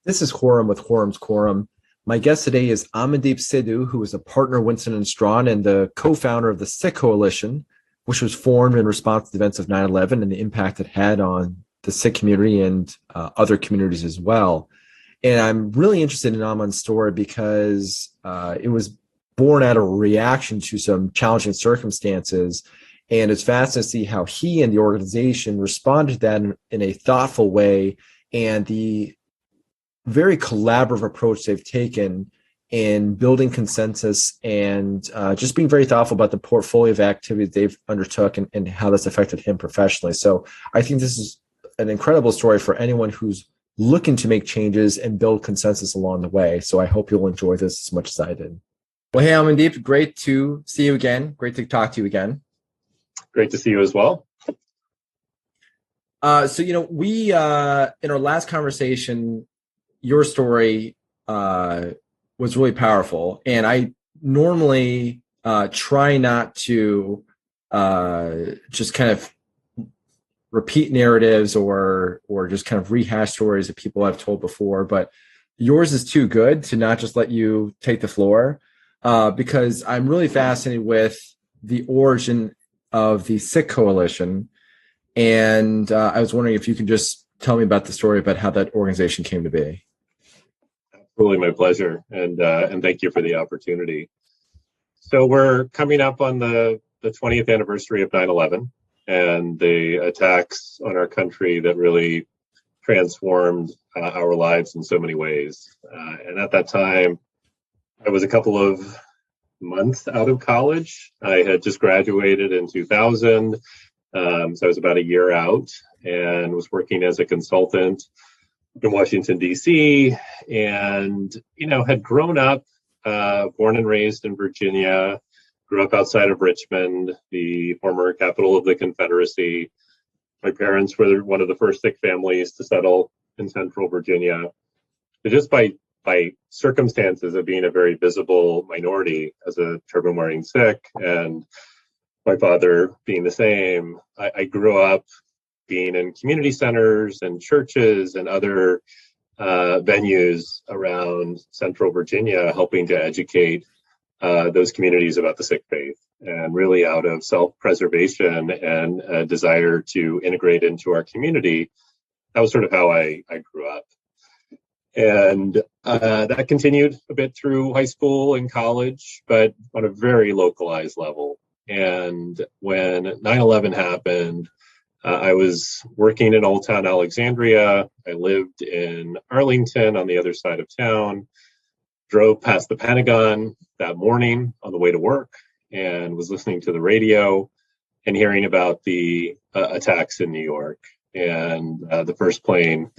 This is Horam with Horam's Quorum. My guest today is Amandeep Sidhu, who is a partner of Winston Strawn and the co-founder of the Sikh Coalition, which was formed in response to the events of 9/11 and the impact it had on the Sikh community and other communities as well. And I'm really interested in Aman's story because it was born out of a reaction to some challenging circumstances. And it's fascinating to see how he and the organization responded to that in a thoughtful way, and the very collaborative approach they've taken in building consensus and just being very thoughtful about the portfolio of activities they've undertook and how that's affected him professionally. So I think this is an incredible story for anyone who's looking to make changes and build consensus along the way. So I hope you'll enjoy this as much as I did. Well, hey, Amandeep, great to see you again. Great to talk to you again. Great to see you as well. We in our last conversation, your story was really powerful, and I normally try not to just kind of repeat narratives or just kind of rehash stories that people have told before, but yours is too good to not just let you take the floor, because I'm really fascinated with the origin of the Sikh Coalition, and I was wondering if you could just tell me about the story about how that organization came to be. Absolutely, my pleasure, and thank you for the opportunity. So we're coming up on the 20th anniversary of 9/11 and the attacks on our country that really transformed our lives in so many ways. And at that time, I was a couple of months out of college. I had just graduated in 2000, so I was about a year out and was working as a consultant in Washington, D.C., and, had grown up, born and raised in Virginia, grew up outside of Richmond, the former capital of the Confederacy. My parents were one of the first Sikh families to settle in central Virginia. But just by circumstances of being a very visible minority as a turban-wearing Sikh, and my father being the same, I grew up being in community centers and churches and other venues around central Virginia, helping to educate those communities about the Sikh faith, and really out of self-preservation and a desire to integrate into our community. That was sort of how I grew up. And that continued a bit through high school and college, but on a very localized level. And when 9/11 happened, I was working in Old Town Alexandria. I lived in Arlington on the other side of town, drove past the Pentagon that morning on the way to work, and was listening to the radio and hearing about the attacks in New York, and the first plane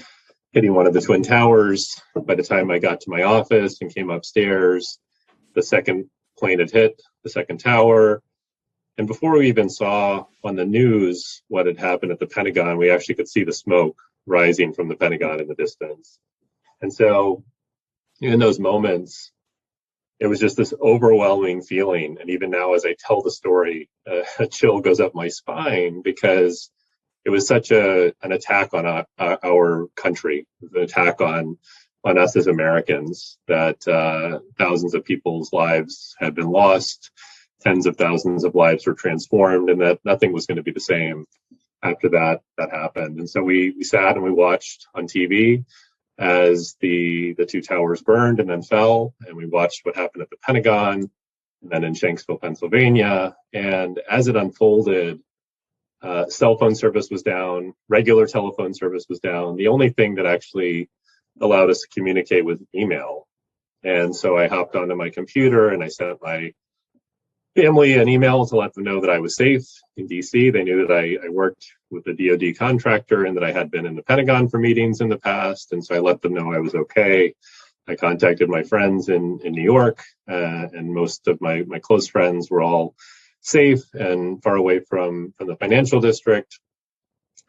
hitting one of the Twin Towers. By the time I got to my office and came upstairs, the second plane had hit the second tower. And before we even saw on the news what had happened at the Pentagon, we actually could see the smoke rising from the Pentagon in the distance. And so in those moments, it was just this overwhelming feeling. And even now, as I tell the story, a chill goes up my spine, because it was such an attack on our country, an attack on us as Americans, that thousands of people's lives had been lost. Tens of thousands of lives were transformed, and that nothing was going to be the same after that happened. And so we sat and we watched on TV as the two towers burned and then fell, and we watched what happened at the Pentagon and then in Shanksville, Pennsylvania. And as it unfolded, cell phone service was down, regular telephone service was down. The only thing that actually allowed us to communicate was email. And so I hopped onto my computer and I sent my family an email to let them know that I was safe in DC. They knew that I worked with a DoD contractor and that I had been in the Pentagon for meetings in the past. And so I let them know I was okay. I contacted my friends in New York, and most of my close friends were all safe and far away from the financial district.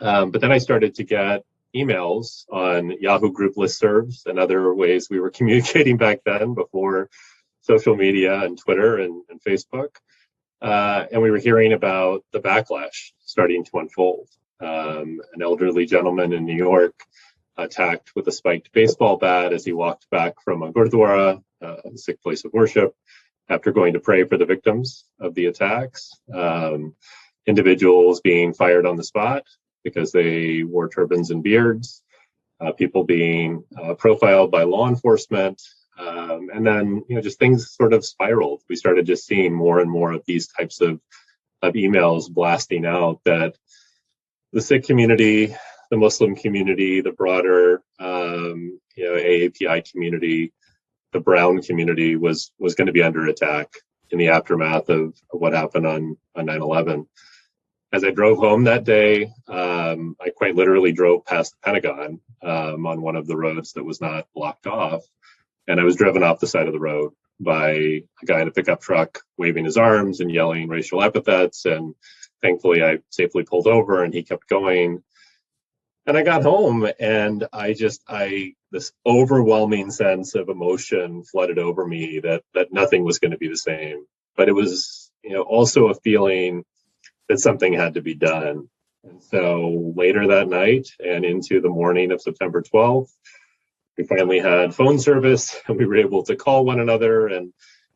But then I started to get emails on Yahoo group listservs and other ways we were communicating back then, before social media and Twitter and Facebook. And we were hearing about the backlash starting to unfold. An elderly gentleman in New York attacked with a spiked baseball bat as he walked back from a Gurdwara, a Sikh place of worship, after going to pray for the victims of the attacks. Individuals being fired on the spot because they wore turbans and beards, people being profiled by law enforcement, and then just things sort of spiraled. We started just seeing more and more of these types of emails blasting out that the Sikh community, the Muslim community, the broader AAPI community, the Brown community was going to be under attack in the aftermath of what happened on 9/11. As I drove home that day, I quite literally drove past the Pentagon on one of the roads that was not blocked off. And I was driven off the side of the road by a guy in a pickup truck waving his arms and yelling racial epithets. And thankfully, I safely pulled over and he kept going. And I got home and this overwhelming sense of emotion flooded over me that nothing was going to be the same. But it was, also a feeling that something had to be done. And so later that night and into the morning of September 12th, we finally had phone service and we were able to call one another and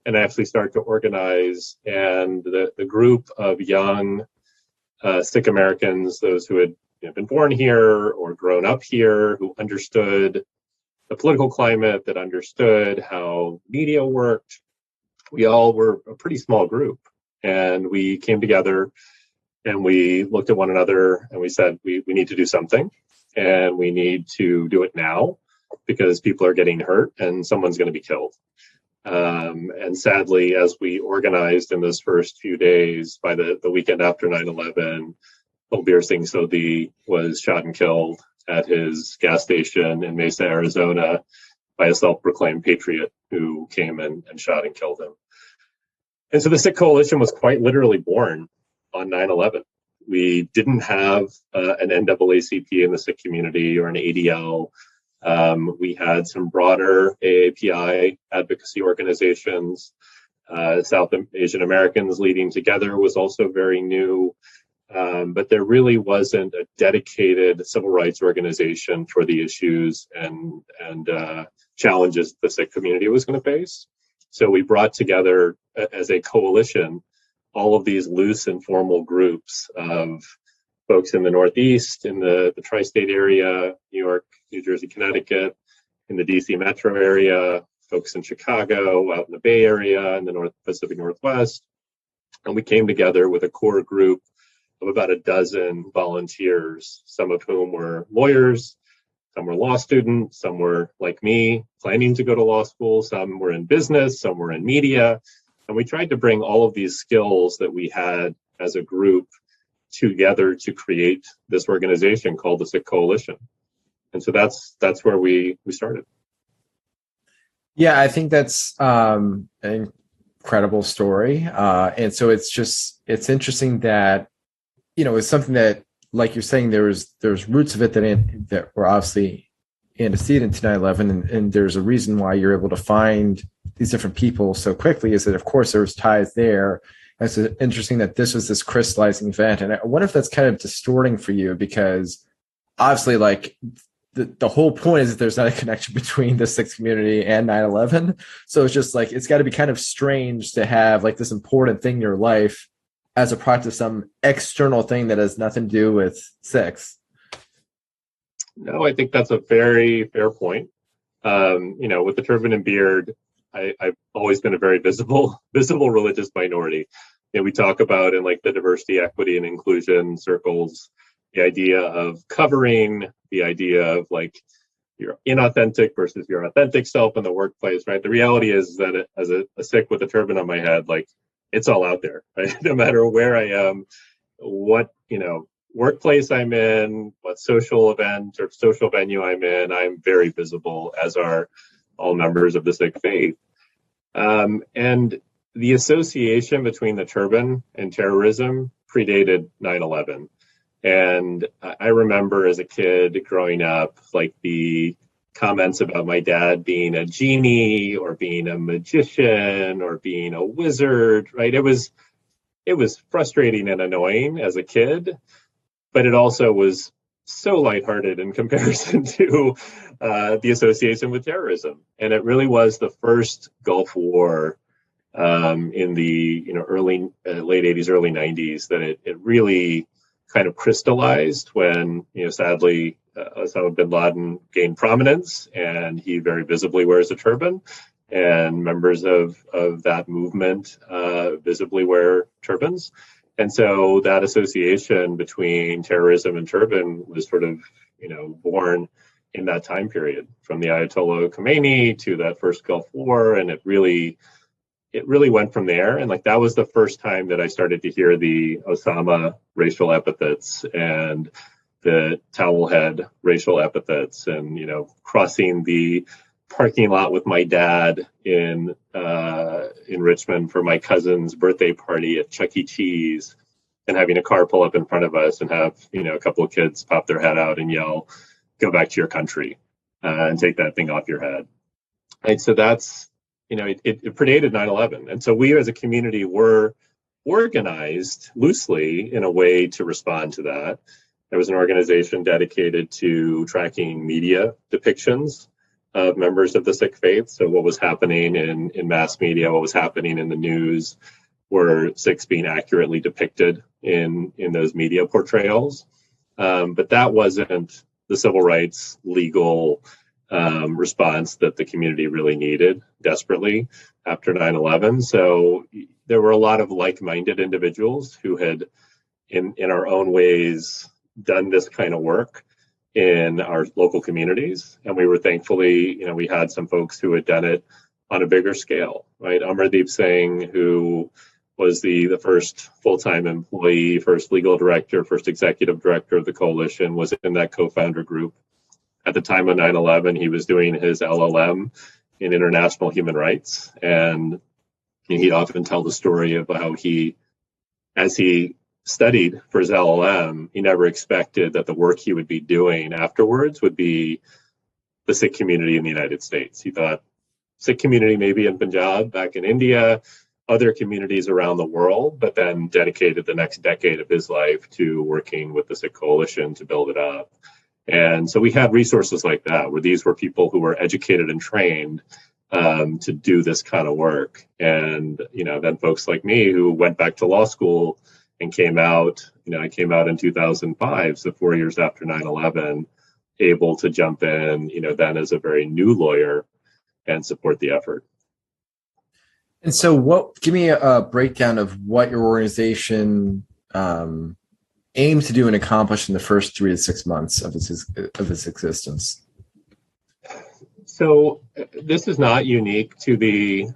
actually start to organize. And the group of young Sikh Americans, those who had been born here or grown up here, who understood the political climate, that understood how media worked, we all were a pretty small group. And we came together and we looked at one another and we said, we need to do something and we need to do it now because people are getting hurt and someone's going to be killed. And sadly, as we organized in those first few days, by the weekend after 9/11, Balbir Singh Sodhi was shot and killed at his gas station in Mesa, Arizona, by a self-proclaimed patriot who came and shot and killed him. And so the Sikh Coalition was quite literally born on 9/11. We didn't have an NAACP in the Sikh community or an ADL. We had some broader AAPI advocacy organizations. South Asian Americans leading together was also very new. But there really wasn't a dedicated civil rights organization for the issues and challenges the Sikh community was going to face. So we brought together as a coalition all of these loose and formal groups of folks in the Northeast, in the tri-state area, New York, New Jersey, Connecticut, in the DC metro area, folks in Chicago, out in the Bay Area, in the North Pacific Northwest. And we came together with a core group of about a dozen volunteers, some of whom were lawyers, some were law students, some were like me, planning to go to law school, some were in business, some were in media. And we tried to bring all of these skills that we had as a group together to create this organization called the Sikh Coalition. And so that's where we started. Yeah, I think that's an incredible story. And so it's interesting that, it's something that, like you're saying, there's roots of it that were obviously antecedent to 9/11, and there's a reason why you're able to find these different people so quickly, is that, of course, there was ties there. And it's interesting that this was this crystallizing event. And I wonder if that's kind of distorting for you, because obviously, like, the whole point is that there's not a connection between the Sikh community and 9/11. So it's just like, it's got to be kind of strange to have like this important thing in your life as a product of some external thing that has nothing to do with Sikhs. No, I think that's a very fair point. With the turban and beard, I've always been a very visible religious minority. We talk about in like the diversity, equity, and inclusion circles, the idea of covering, the idea of like your inauthentic versus your authentic self in the workplace, right? The reality is that as a Sikh with a turban on my head, like, it's all out there, right? No matter where I am, what, workplace I'm in, what social event or social venue I'm in, I'm very visible, as are all members of the Sikh faith. And the association between the turban and terrorism predated 9/11. And I remember as a kid growing up, like the comments about my dad being a genie or being a magician or being a wizard, right? It was frustrating and annoying as a kid, but it also was so lighthearted in comparison to the association with terrorism. And it really was the first Gulf War in the early late 80s, early 90s that it really kind of crystallized when sadly Osama bin Laden gained prominence, and he very visibly wears a turban, and members of that movement visibly wear turbans. And so that association between terrorism and turban was sort of born in that time period, from the Ayatollah Khomeini to that first Gulf War, and it really went from there. And that was the first time that I started to hear the Osama racial epithets and the towelhead racial epithets, and crossing the parking lot with my dad in Richmond for my cousin's birthday party at Chuck E. Cheese, and having a car pull up in front of us and have a couple of kids pop their head out and yell, "Go back to your country," and take that thing off your head. And so that's it predated 9/11, and so we as a community were organized loosely in a way to respond to that. There was an organization dedicated to tracking media depictions of members of the Sikh faith. So what was happening in mass media, what was happening in the news, were Sikhs being accurately depicted in those media portrayals. But that wasn't the civil rights legal response that the community really needed desperately after 9/11. So there were a lot of like-minded individuals who had, in our own ways, done this kind of work in our local communities. And we were thankfully, we had some folks who had done it on a bigger scale, right? Amandeep Sidhu, who was the first full-time employee, first legal director, first executive director of the coalition, was in that co-founder group. At the time of 9/11, he was doing his LLM in international human rights. And he'd often tell the story of how as he studied for his LLM, he never expected that the work he would be doing afterwards would be the Sikh community in the United States. He thought Sikh community maybe in Punjab, back in India, other communities around the world, but then dedicated the next decade of his life to working with the Sikh Coalition to build it up. And so we had resources like that, where these were people who were educated and trained to do this kind of work. And, then folks like me who went back to law school and came out, I came out in 2005, so 4 years after 9/11, able to jump in, then as a very new lawyer and support the effort. And so give me a breakdown of what your organization aims to do and accomplish in the first 3 to 6 months of its existence. So this is not unique to the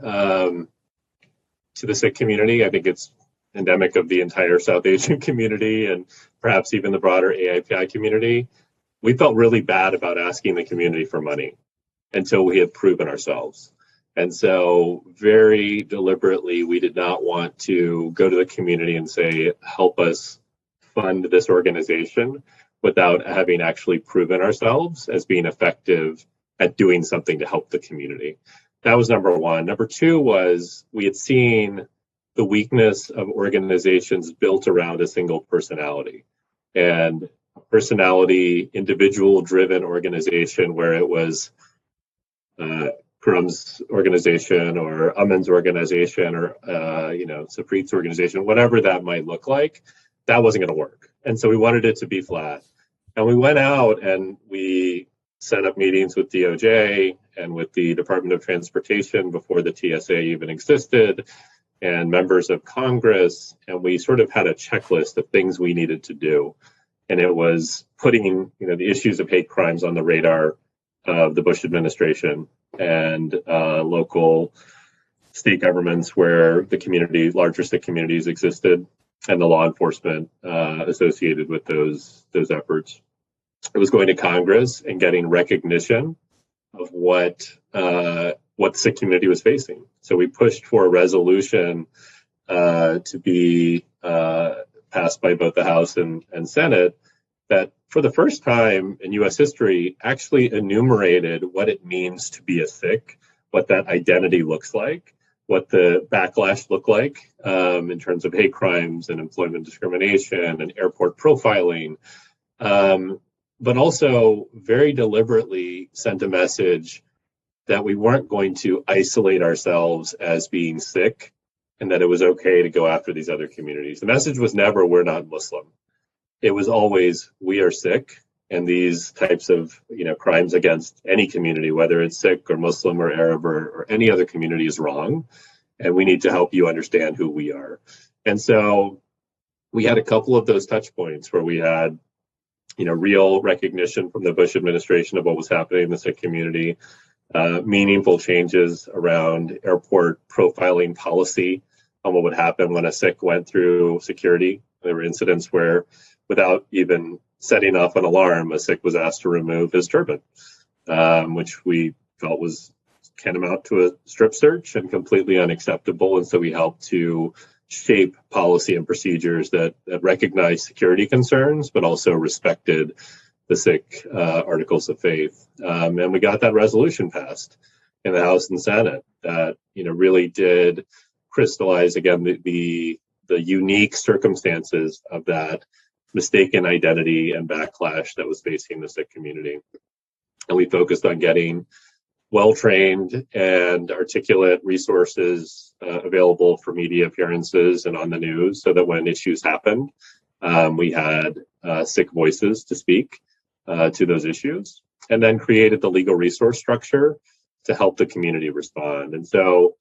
Sikh community. I think it's endemic of the entire South Asian community, and perhaps even the broader AIPI community. We felt really bad about asking the community for money until we had proven ourselves. And so very deliberately, we did not want to go to the community and say, help us fund this organization, without having actually proven ourselves as being effective at doing something to help the community. That was number one. Number two was we had seen the weakness of organizations built around a single personality, and a personality, individual-driven organization where it was Kurum's organization or Aman's organization or Sapreet's organization, whatever that might look like. That wasn't going to work. And so we wanted it to be flat. And we went out and we set up meetings with DOJ and with the Department of Transportation before the TSA even existed, and members of Congress. And we sort of had a checklist of things we needed to do. And it was putting, the issues of hate crimes on the radar of the Bush administration and local state governments where the larger Sikh communities existed, and the law enforcement associated with those efforts. It was going to Congress and getting recognition of what the Sikh community was facing. So we pushed for a resolution to be passed by both the House and Senate that, for the first time in U.S. history, actually enumerated what it means to be a Sikh, what that identity looks like, what the backlash looked like in terms of hate crimes and employment discrimination and airport profiling. but also very deliberately sent a message that we weren't going to isolate ourselves as being Sikh and that it was okay to go after these other communities. The message was never, we're not Muslim. It was always, we are Sikh, and these types of crimes against any community, whether it's Sikh or Muslim or Arab or any other community, is wrong. And we need to help you understand who we are. And so we had a couple of those touch points where we had real recognition from the Bush administration of what was happening in the Sikh community, meaningful changes around airport profiling policy on what would happen when a Sikh went through security. There were incidents where, without even setting off an alarm, a Sikh was asked to remove his turban, which we felt was tantamount to a strip search and completely unacceptable. And so we helped to shape policy and procedures that recognized security concerns, but also respected the Sikh articles of faith. And we got that resolution passed in the House and Senate that really did crystallize again the unique circumstances of that mistaken identity and backlash that was facing the Sikh community. And we focused on getting well-trained and articulate resources available for media appearances and on the news, so that when issues happened, we had Sikh voices to speak to those issues, and then created the legal resource structure to help the community respond. And so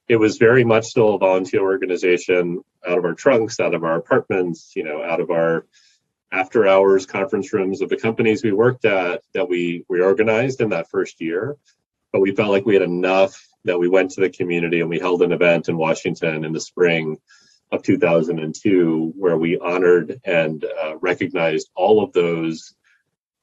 it was very much still a volunteer organization, out of our trunks, out of our apartments, out of our after hours conference rooms of the companies we worked at, that we reorganized in that first year. But we felt like we had enough that we went to the community and we held an event in Washington in the spring of 2002, where we honored and recognized all of those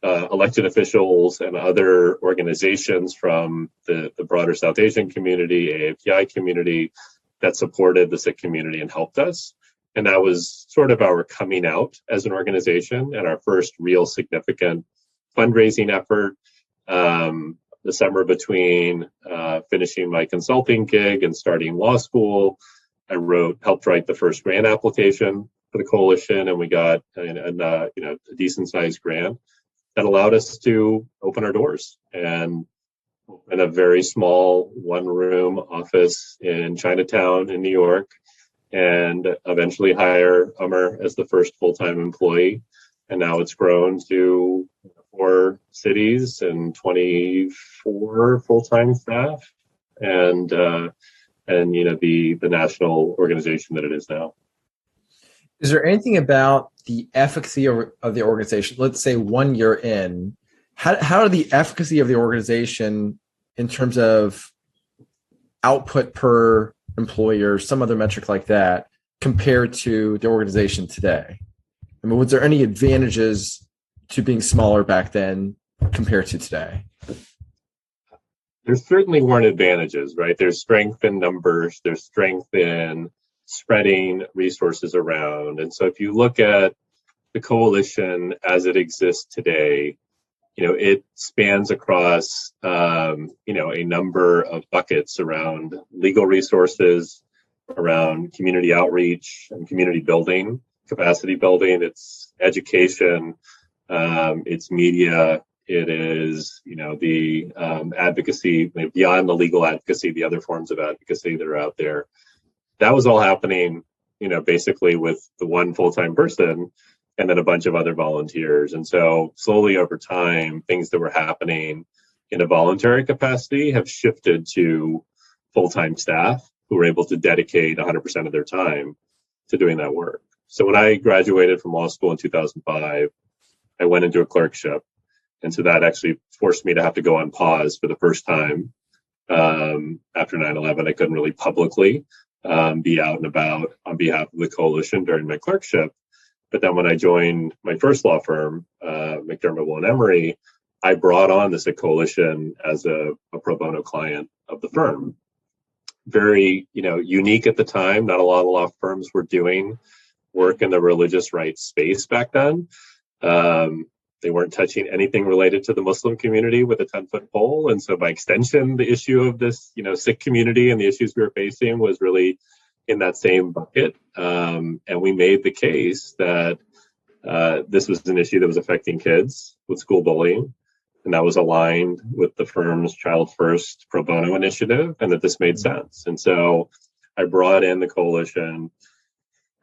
elected officials and other organizations from the broader South Asian community, AAPI community, that supported the Sikh community and helped us. And that was sort of our coming out as an organization and our first real significant fundraising effort. The summer between finishing my consulting gig and starting law school, I helped write the first grant application for the coalition, and we got a decent sized grant that allowed us to open our doors and in a very small one-room office in Chinatown in New York, and eventually hire Umar as the first full-time employee. And now it's grown to 4 cities and 24 full-time staff, and the national organization that it is now. Is there anything about the efficacy of the organization, let's say 1 year in, how did the efficacy of the organization in terms of output per employer, some other metric like that, compared to the organization today? I mean, was there any advantages to being smaller back then compared to today? There certainly weren't advantages, right? There's strength in numbers, there's strength in spreading resources around. And so if you look at the coalition as it exists today, it spans across, a number of buckets around legal resources, around community outreach and community building, capacity building, it's education, it's media, it is, the advocacy, beyond the legal advocacy, the other forms of advocacy that are out there. That was all happening, basically with the one full-time person and then a bunch of other volunteers. And so slowly over time, things that were happening in a voluntary capacity have shifted to full-time staff who were able to dedicate 100% of their time to doing that work. So when I graduated from law school in 2005, I went into a clerkship. And so that actually forced me to have to go on pause for the first time. After 9/11, I couldn't really publicly be out and about on behalf of the coalition during my clerkship. But then when I joined my first law firm, McDermott, Will & Emery, I brought on the Sikh Coalition as a pro bono client of the firm. Very, unique at the time. Not a lot of law firms were doing work in the religious rights space back then. They weren't touching anything related to the Muslim community with a 10-foot pole. And so by extension, the issue of this, Sikh community and the issues we were facing was really in that same bucket. And we made the case that This was an issue that was affecting kids with school bullying, and that was aligned with the firm's Child First pro bono initiative, and that this made sense. And so I brought in the coalition.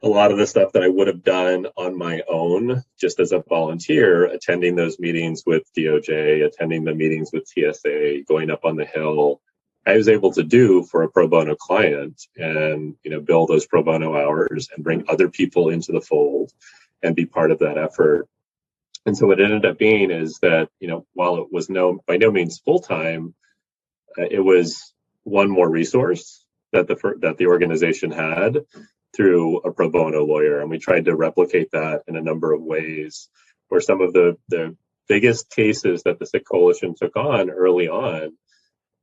A lot of the stuff that I would have done on my own, just as a volunteer, attending those meetings with DOJ, attending the meetings with TSA, going up on the Hill, I was able to do for a pro bono client, and bill those pro bono hours and bring other people into the fold and be part of that effort. And so what it ended up being is that, while it was by no means full time, it was one more resource that the organization had through a pro bono lawyer. And we tried to replicate that in a number of ways, where some of the biggest cases that the Sikh Coalition took on early on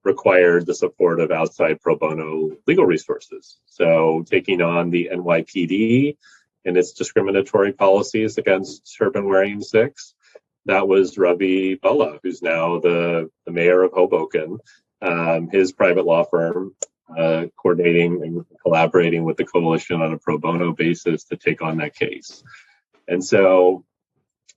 required the support of outside pro bono legal resources. So taking on the NYPD and its discriminatory policies against turban-wearing Sikhs, that was Ravi Balla, who's now the mayor of Hoboken, his private law firm, coordinating and collaborating with the coalition on a pro bono basis to take on that case. And so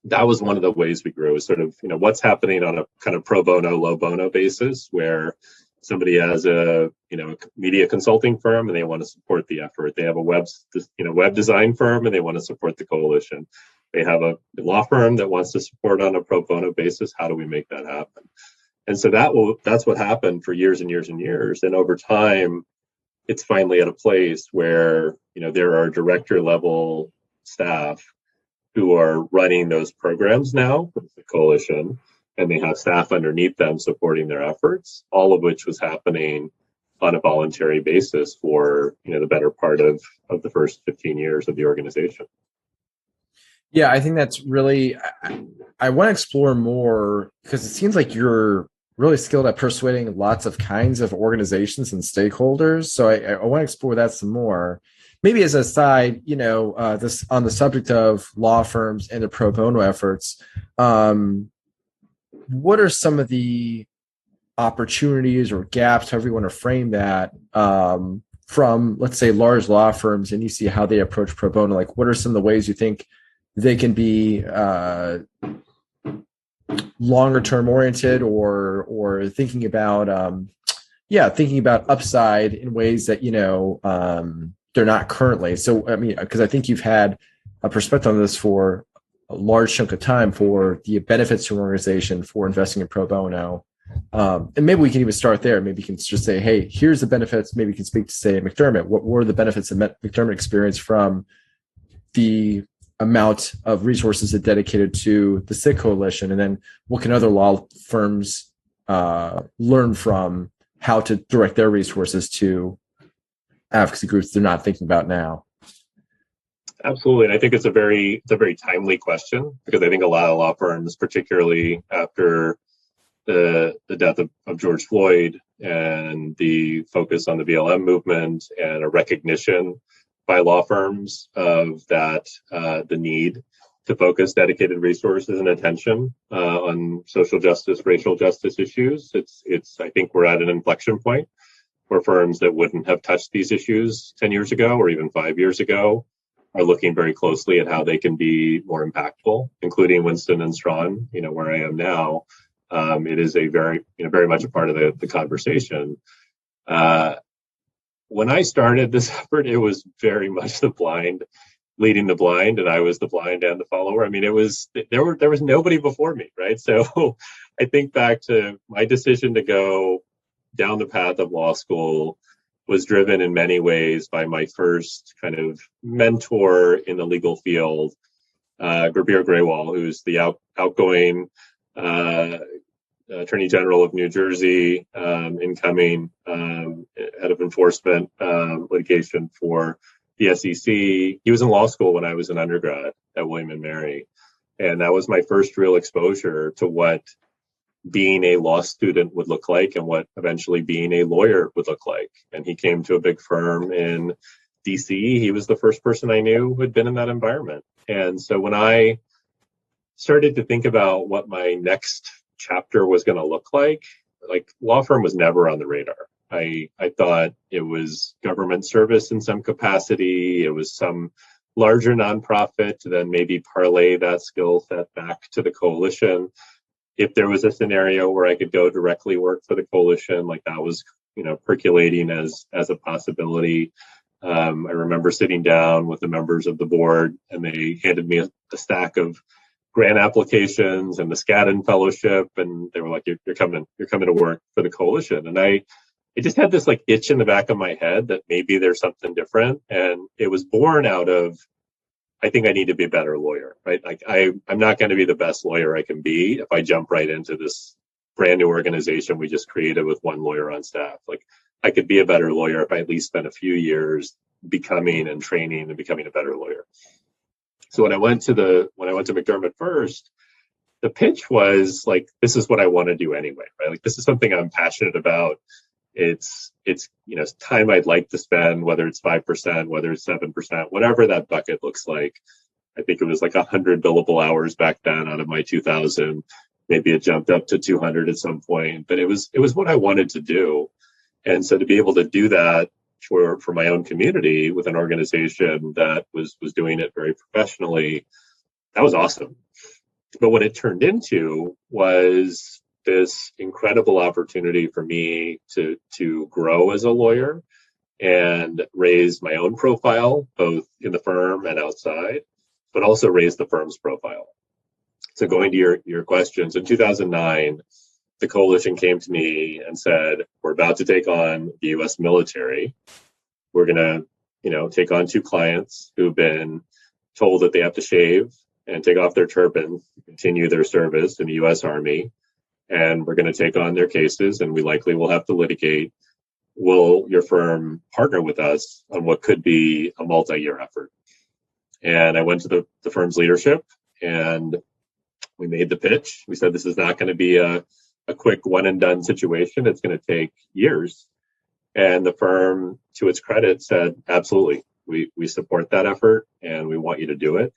that was one of the ways we grew, is sort of, what's happening on a kind of pro bono, low bono basis, where somebody has a media consulting firm and they want to support the effort. They have a web design firm and they want to support the coalition. They have a law firm that wants to support on a pro bono basis. How do we make that happen? And so that's what happened for years and years and years. And over time, it's finally at a place where, there are director level staff who are running those programs now with the coalition, and they have staff underneath them supporting their efforts, all of which was happening on a voluntary basis for, the better part of the first 15 years of the organization. Yeah, I think that's really, I want to explore more, because it seems like you're really skilled at persuading lots of kinds of organizations and stakeholders. So I want to explore that some more. Maybe as a side, this on the subject of law firms and the pro bono efforts, what are some of the opportunities or gaps, however you want to frame that, from, let's say, large law firms, and you see how they approach pro bono? Like, what are some of the ways you think they can be longer term oriented, or thinking about upside in ways that they're not currently? So I mean, because I think you've had a perspective on this for a large chunk of time, for the benefits to an organization for investing in pro bono, and maybe we can even start there. Maybe you can just say, hey, here's the benefits. Maybe you can speak to, say, McDermott. What were the benefits that McDermott experienced from the amount of resources it dedicated to the Sikh Coalition, and then what can other law firms learn from how to direct their resources to advocacy groups they're not thinking about now? Absolutely. And I think it's a very timely question, because I think a lot of law firms, particularly after the death of George Floyd and the focus on the BLM movement and a recognition by law firms of that, the need to focus dedicated resources and attention on social justice, racial justice issues. I think we're at an inflection point where firms that wouldn't have touched these issues 10 years ago or even 5 years ago are looking very closely at how they can be more impactful, including Winston and Strawn, where I am now. It is a very much a part of the conversation. When I started this effort, it was very much the blind leading the blind, and I was the blind and the follower. I mean, there was nobody before me, right? So I think back to my decision to go down the path of law school was driven in many ways by my first kind of mentor in the legal field, Gurbir Grewal, who's the outgoing Attorney General of New Jersey, incoming head of enforcement litigation for the SEC. He was in law school when I was an undergrad at William & Mary. And that was my first real exposure to what being a law student would look like and what eventually being a lawyer would look like. And he came to a big firm in DC. He was the first person I knew who had been in that environment. And so when I started to think about what my next chapter was going to look like law firm was never on the radar. I thought it was government service in some capacity. It was some larger nonprofit to then maybe parlay that skill set back to the coalition. If there was a scenario where I could go directly work for the coalition, like that was, percolating as a possibility. I remember sitting down with the members of the board, and they handed me a stack of grant applications and the Skadden Fellowship, and they were like, "You're coming to work for the coalition." And I just had this like itch in the back of my head that maybe there's something different, and it was born out of, I think I need to be a better lawyer, right? Like I'm not going to be the best lawyer I can be if I jump right into this brand new organization we just created with one lawyer on staff. Like I could be a better lawyer if I at least spent a few years becoming and training and becoming a better lawyer. So when I went to McDermott first, the pitch was like, this is what I want to do anyway, right? Like this is something I'm passionate about. It's time I'd like to spend, whether it's 5%, whether it's 7%, whatever that bucket looks like. I think it was like 100 billable hours back then out of my 2,000. Maybe it jumped up to 200 at some point, but it was what I wanted to do. And so to be able to do that for my own community with an organization that was doing it very professionally, that was awesome. But what it turned into was this incredible opportunity for me to grow as a lawyer and raise my own profile, both in the firm and outside, but also raise the firm's profile. So going to your questions, in 2009, the coalition came to me and said, we're about to take on the U.S. military. We're going to, take on 2 clients who've been told that they have to shave and take off their turbans to continue their service in the U.S. Army. And we're going to take on their cases, and we likely will have to litigate. Will your firm partner with us on what could be a multi-year effort? And I went to the firm's leadership, and we made the pitch. We said, this is not going to be a quick one and done situation. It's going to take years. And the firm, to its credit, said, absolutely, we support that effort and we want you to do it.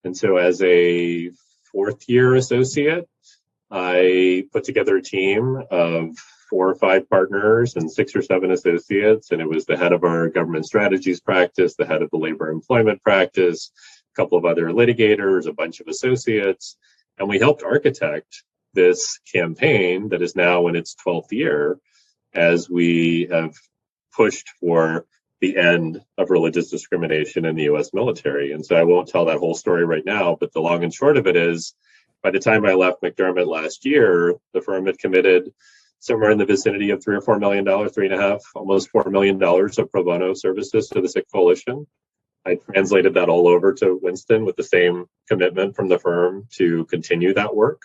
And so as a 4th year associate, I put together a team of 4 or 5 partners and 6 or 7 associates. And it was the head of our government strategies practice, the head of the labor employment practice, a couple of other litigators, a bunch of associates. And we helped architect this campaign that is now in its 12th year, as we have pushed for the end of religious discrimination in the U.S. military. And so I won't tell that whole story right now, but the long and short of it is, by the time I left McDermott last year, the firm had committed somewhere in the vicinity of $3 or $4 million, 3.5, almost $4 million of pro bono services to the Sikh Coalition. I translated that all over to Winston with the same commitment from the firm to continue that work.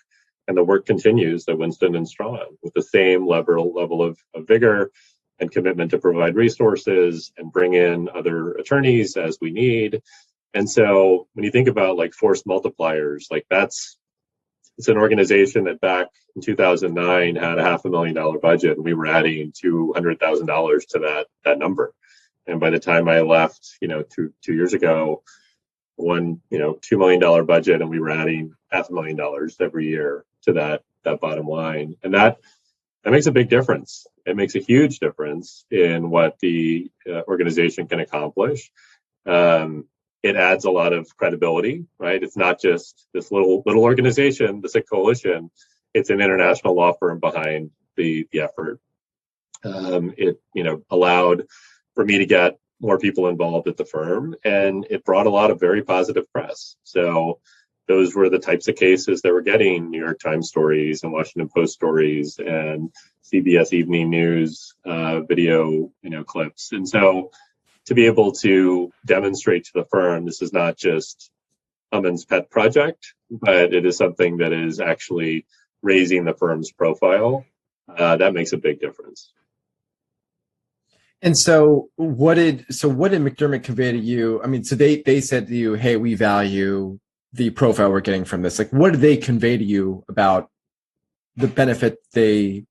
And the work continues at Winston and Strawn with the same level of vigor and commitment to provide resources and bring in other attorneys as we need. And so when you think about like force multipliers, like it's an organization that back in 2009 had a $500,000 budget, and we were adding $200,000 to that number. And by the time I left, 2 years ago, $2 million budget, and we were adding $500,000 every year to that bottom line. And that makes a big difference. It makes a huge difference in what the organization can accomplish. It adds a lot of credibility, right? It's not just this little organization, the Sikh Coalition. It's an international law firm behind the effort. It allowed for me to get more people involved at the firm, and it brought a lot of very positive press. So those were the types of cases that were getting New York Times stories and Washington Post stories and CBS Evening News video clips. And so to be able to demonstrate to the firm, this is not just Aman's pet project, but it is something that is actually raising the firm's profile. That makes a big difference. And so what did McDermott convey to you? I mean, so they said to you, hey, we value the profile we're getting from this. Like, what did they convey to you about the benefit they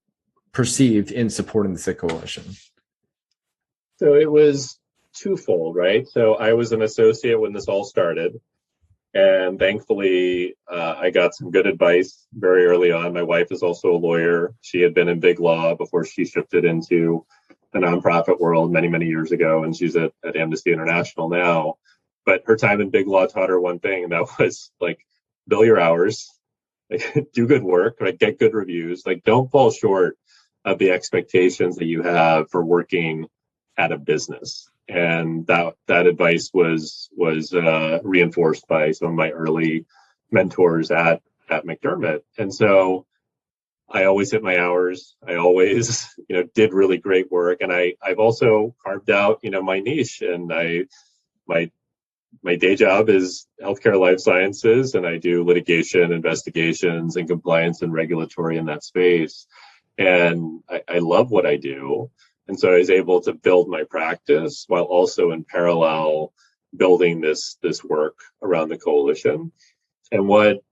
perceived in supporting the Sikh Coalition? So it was twofold, right? So I was an associate when this all started. And thankfully, I got some good advice very early on. My wife is also a lawyer. She had been in big law before she shifted into the nonprofit world many, many years ago. And she's at Amnesty International now. But her time in big law taught her one thing, and that was like, bill your hours, like, do good work, like, get good reviews, like, don't fall short of the expectations that you have for working at a business. And that advice was reinforced by some of my early mentors at McDermott. And so I always hit my hours. I always, did really great work. And I've also carved out, my niche. And my day job is healthcare life sciences, and I do litigation, investigations, and compliance and regulatory in that space. And I love what I do. And so I was able to build my practice while also in parallel building this work around the coalition. And what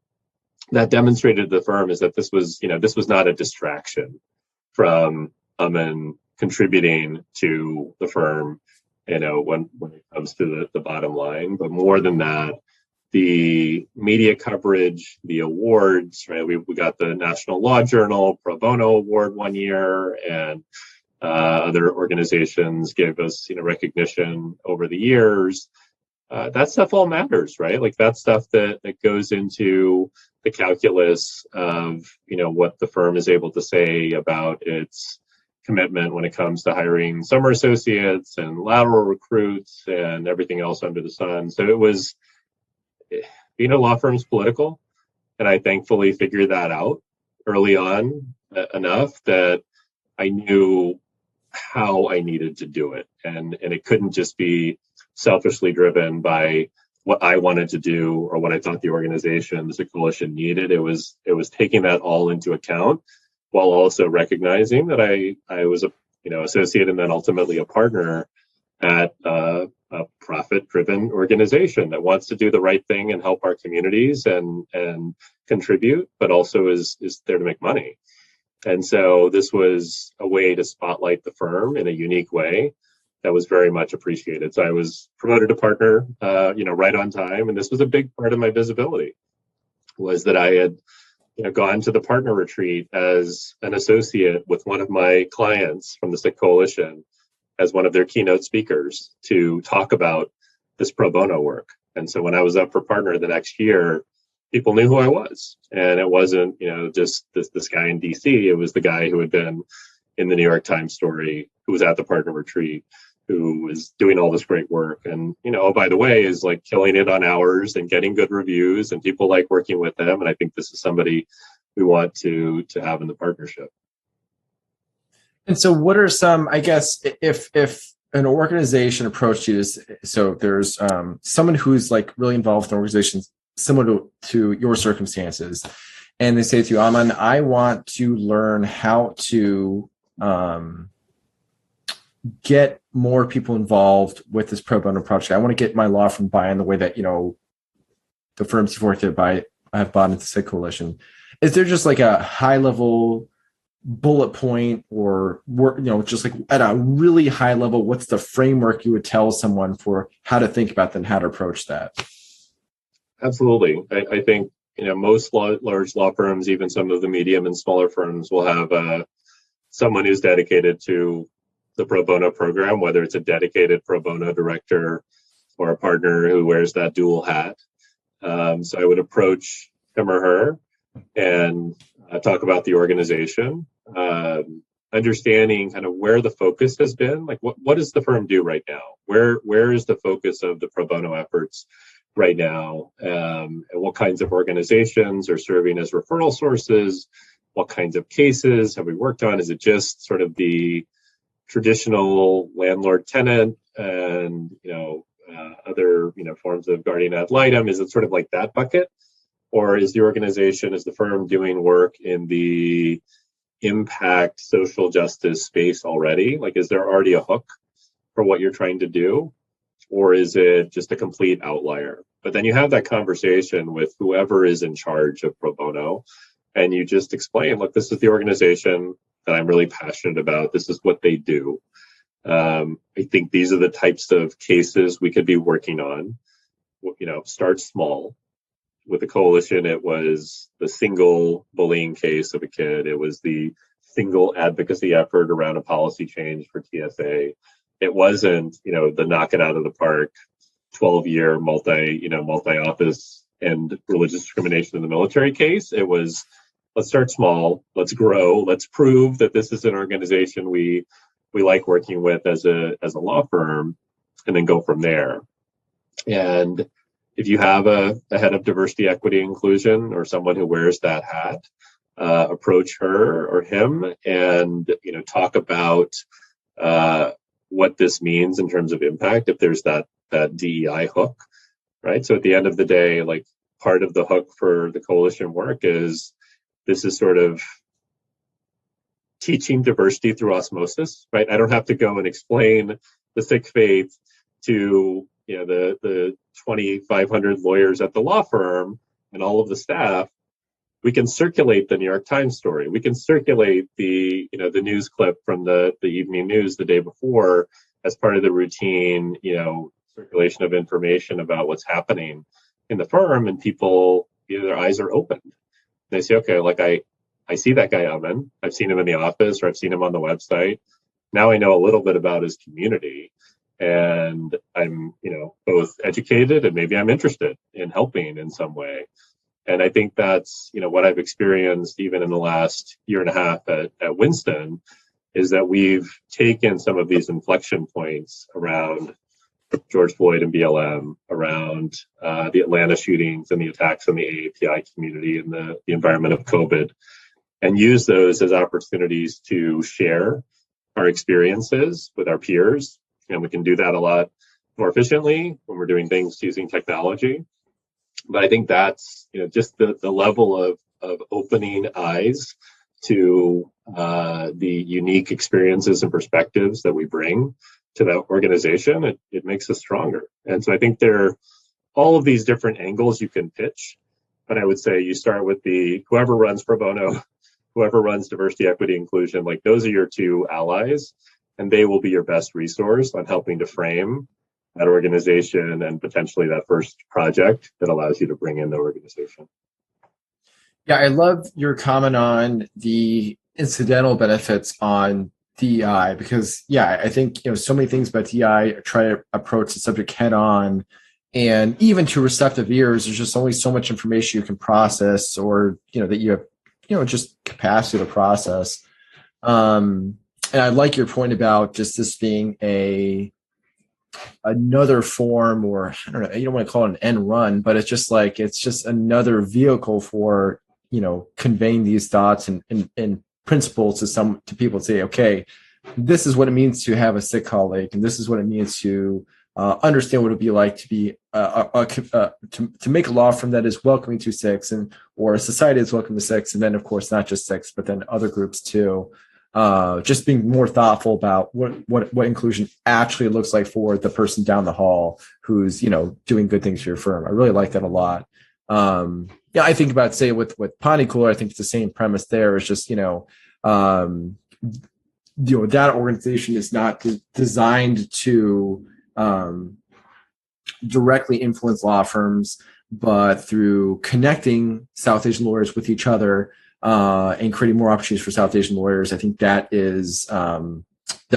that demonstrated to the firm is that this was not a distraction from Aman contributing to the firm, when it comes to the bottom line. But more than that, the media coverage, the awards, right? We got the National Law Journal Pro Bono Award one year, and other organizations gave us, recognition over the years. That stuff all matters, right? Like, that's stuff that goes into the calculus of, what the firm is able to say about its commitment when it comes to hiring summer associates and lateral recruits and everything else under the sun. So it was, being a law firm is political, and I thankfully figured that out early on enough that I knew how I needed to do it, and it couldn't just be selfishly driven by what I wanted to do or what I thought the organization, the Sikh Coalition, needed. It was taking that all into account while also recognizing that I was a associate and then ultimately a partner at a profit-driven organization that wants to do the right thing and help our communities and contribute, but also is there to make money. And so this was a way to spotlight the firm in a unique way that was very much appreciated. So I was promoted to partner, right on time. And this was a big part of my visibility, was that I had, gone to the partner retreat as an associate with one of my clients from the Sikh Coalition as one of their keynote speakers to talk about this pro bono work. And so when I was up for partner the next year, people knew who I was. And it wasn't, just this guy in DC. It was the guy who had been in the New York Times story, who was at the partner retreat, who was doing all this great work. And, oh, by the way, is like killing it on hours and getting good reviews, and people like working with them. And I think this is somebody we want to have in the partnership. And so what are some, I guess, if an organization approached you, so there's someone who's like really involved in organizations similar to your circumstances, and they say to you, Aman, I want to learn how to get more people involved with this pro bono project. I want to get my law firm buy in the way that, the firms you've worked at have bought into Sikh Coalition. Is there just like a high level bullet point or work, just like at a really high level, what's the framework you would tell someone for how to think about that and how to approach that? Absolutely. I think, most large law firms, even some of the medium and smaller firms, will have someone who's dedicated to the pro bono program, whether it's a dedicated pro bono director or a partner who wears that dual hat. So I would approach him or her and talk about the organization, understanding kind of where the focus has been. Like, what does the firm do right now? Where is the focus of the pro bono efforts right now? And what kinds of organizations are serving as referral sources? What kinds of cases have we worked on? Is it just sort of the traditional landlord tenant and other forms of guardian ad litem? Is it sort of like that bucket, or is the firm doing work in the impact social justice space already? Like, is there already a hook for what you're trying to do, or is it just a complete outlier? But then you have that conversation with whoever is in charge of pro bono, and you just explain, look, this is the organization that I'm really passionate about. This is what they do. I think these are the types of cases we could be working on. Start small. With the coalition, it was the single bullying case of a kid. It was the single advocacy effort around a policy change for TSA. It wasn't, the knock it out of the park 12-year multi-office and religious discrimination in the military case. It was, let's start small, let's grow, let's prove that this is an organization we like working with as a law firm, and then go from there. And if you have a head of diversity, equity, inclusion, or someone who wears that hat, approach her or him and talk about what this means in terms of impact. If there's that DEI hook, right? So at the end of the day, like, part of the hook for the coalition work is this is sort of teaching diversity through osmosis, right? I don't have to go and explain the Sikh faith to the 2,500 lawyers at the law firm and all of the staff. We can circulate the New York Times story. We can circulate the news clip from the evening news the day before as part of the routine, circulation of information about what's happening in the firm, and people, their eyes are opened. They say, okay, like I see that guy Aman. I've seen him in the office, or I've seen him on the website. Now I know a little bit about his community, and I'm, both educated and maybe I'm interested in helping in some way. And I think that's, what I've experienced even in the last year and a half at Winston, is that we've taken some of these inflection points around George Floyd and BLM, around the Atlanta shootings and the attacks on the AAPI community and the environment of COVID, and use those as opportunities to share our experiences with our peers. And we can do that a lot more efficiently when we're doing things using technology. But I think that's just the level of opening eyes to the unique experiences and perspectives that we bring to that organization. It makes us stronger. And so I think there are all of these different angles you can pitch. But I would say you start with whoever runs pro bono, whoever runs diversity, equity, inclusion, like, those are your two allies, and they will be your best resource on helping to frame that organization and potentially that first project that allows you to bring in the organization. Yeah, I love your comment on the incidental benefits on DEI, because, I think, so many things about DEI try to approach the subject head on, and even to receptive ears, there's just only so much information you can process, or, that you have, just capacity to process. And I like your point about just this being another form, or I don't know, you don't want to call it an end run, but it's just another vehicle for, conveying these thoughts and principles to people, to say, okay, this is what it means to have a Sikh colleague, and this is what it means to understand what it would be like to be to make a law firm that is welcoming to Sikhs, or a society that's welcoming to Sikhs, and then of course not just Sikhs, but then other groups too. Just being more thoughtful about what inclusion actually looks like for the person down the hall who's doing good things for your firm. I really like that a lot. I think about, say, with Pani Cooler, I think it's the same premise there. It's just that organization is not designed to directly influence law firms, but through connecting South Asian lawyers with each other, and creating more opportunities for South Asian lawyers. I think that is the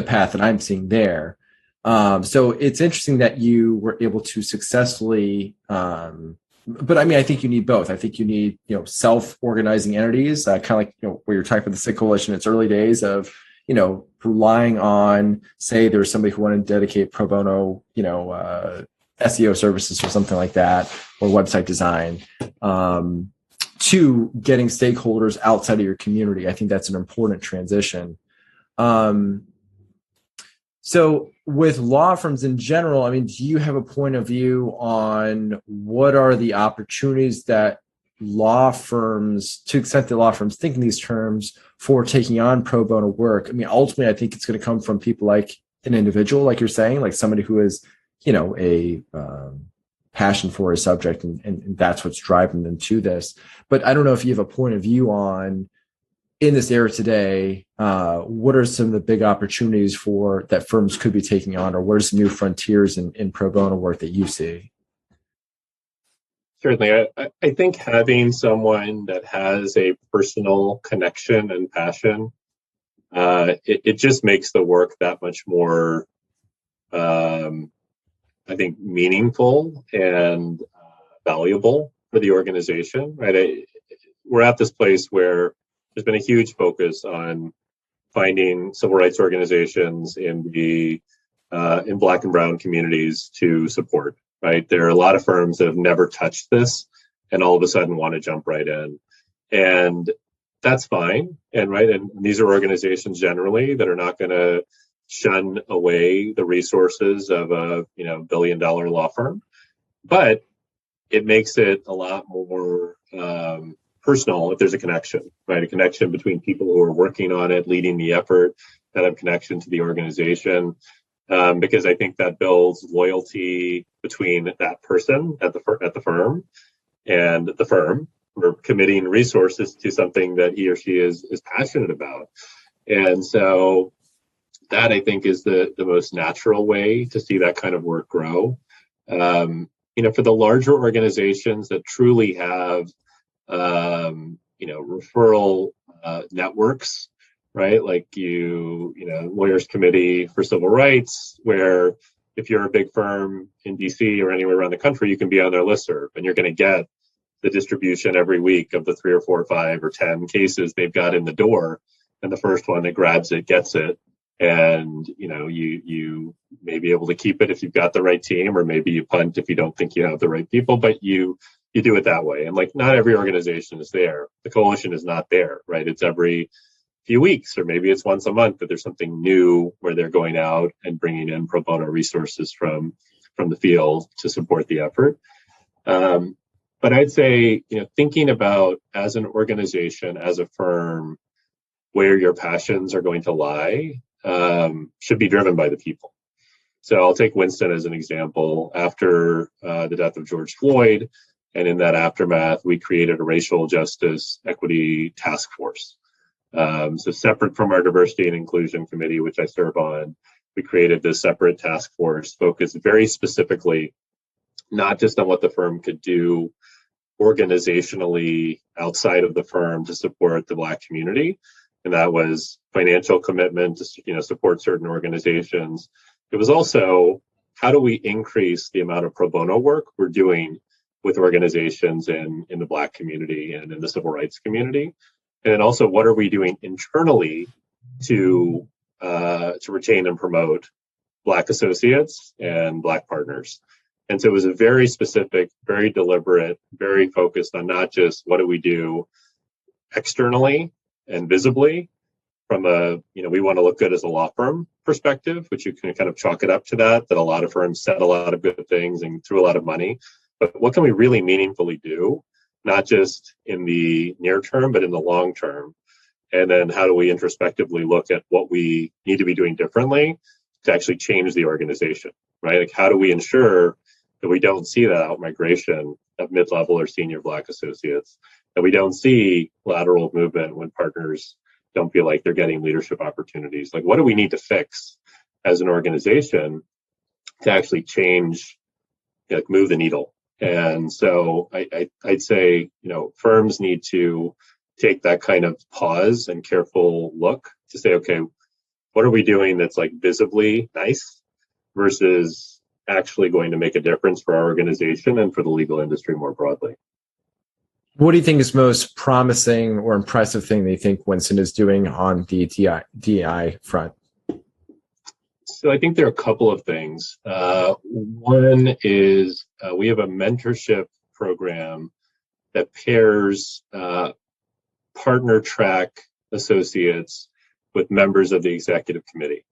path that I'm seeing there. So it's interesting that you were able to successfully, but I mean, I think you need both. I think you need, self-organizing entities, kind of like, where you're talking about the Sikh Coalition, its early days of, relying on, say, there's somebody who wanted to dedicate pro bono, SEO services or something like that, or website design, to getting stakeholders outside of your community. I think that's an important transition. So with law firms in general, I mean, do you have a point of view on what are the opportunities that law firms, to the extent that law firms think in these terms, for taking on pro bono work? I mean, ultimately, I think it's going to come from people like an individual, like you're saying, like somebody who is, a passion for a subject, and that's what's driving them to this. But I don't know if you have a point of view on, in this era today, what are some of the big opportunities for that firms could be taking on, or what are some new frontiers in pro bono work that you see? Certainly. I think having someone that has a personal connection and passion, it just makes the work that much more I think, meaningful and valuable for the organization, right? We're at this place where there's been a huge focus on finding civil rights organizations in Black and brown communities to support, right? There are a lot of firms that have never touched this and all of a sudden want to jump right in. And that's fine. And these are organizations generally that are not going to shun away the resources of a billion-dollar law firm, but it makes it a lot more personal if there's a connection, right? A connection between people who are working on it, leading the effort, that have connection to the organization, because I think that builds loyalty between that person at the firm and the firm. We're committing resources to something that he or she is passionate about, and so that, I think, is the most natural way to see that kind of work grow. For the larger organizations that truly have referral networks, right? Like Lawyers Committee for Civil Rights, where if you're a big firm in DC or anywhere around the country, you can be on their listserv and you're going to get the distribution every week of the 3 or 4 or 5 or 10 cases they've got in the door. And the first one that grabs it gets it. And, you may be able to keep it if you've got the right team, or maybe you punt if you don't think you have the right people, but you do it that way. And not every organization is there. The coalition is not there, right? It's every few weeks, or maybe it's once a month that there's something new where they're going out and bringing in pro bono resources from the field to support the effort. But I'd say, thinking about, as an organization, as a firm, where your passions are going to lie should be driven by the people. So I'll take Winston as an example. After the death of George Floyd, and in that aftermath, we created a racial justice equity task force. So separate from our diversity and inclusion committee, which I serve on, we created this separate task force focused very specifically, not just on what the firm could do organizationally outside of the firm to support the Black community. And that was financial commitment to support certain organizations. It was also, how do we increase the amount of pro bono work we're doing with organizations in the Black community and in the civil rights community? And then also, what are we doing internally to retain and promote Black associates and Black partners? And so it was a very specific, very deliberate, very focused on not just what do we do externally and visibly from we want to look good as a law firm perspective, which you can kind of chalk it up to that a lot of firms said a lot of good things and threw a lot of money. But what can we really meaningfully do, not just in the near term, but in the long term? And then how do we introspectively look at what we need to be doing differently to actually change the organization, right? How do we ensure that we don't see that outmigration of mid-level or senior Black associates, that we don't see lateral movement when partners don't feel like they're getting leadership opportunities? What do we need to fix as an organization to actually change, move the needle? And so I'd say, firms need to take that kind of pause and careful look to say, okay, what are we doing that's visibly nice versus actually going to make a difference for our organization and for the legal industry more broadly? What do you think is most promising or impressive thing that you think Winston is doing on the DEI front? So I think there are a couple of things. One is we have a mentorship program that pairs partner track associates with members of the executive committee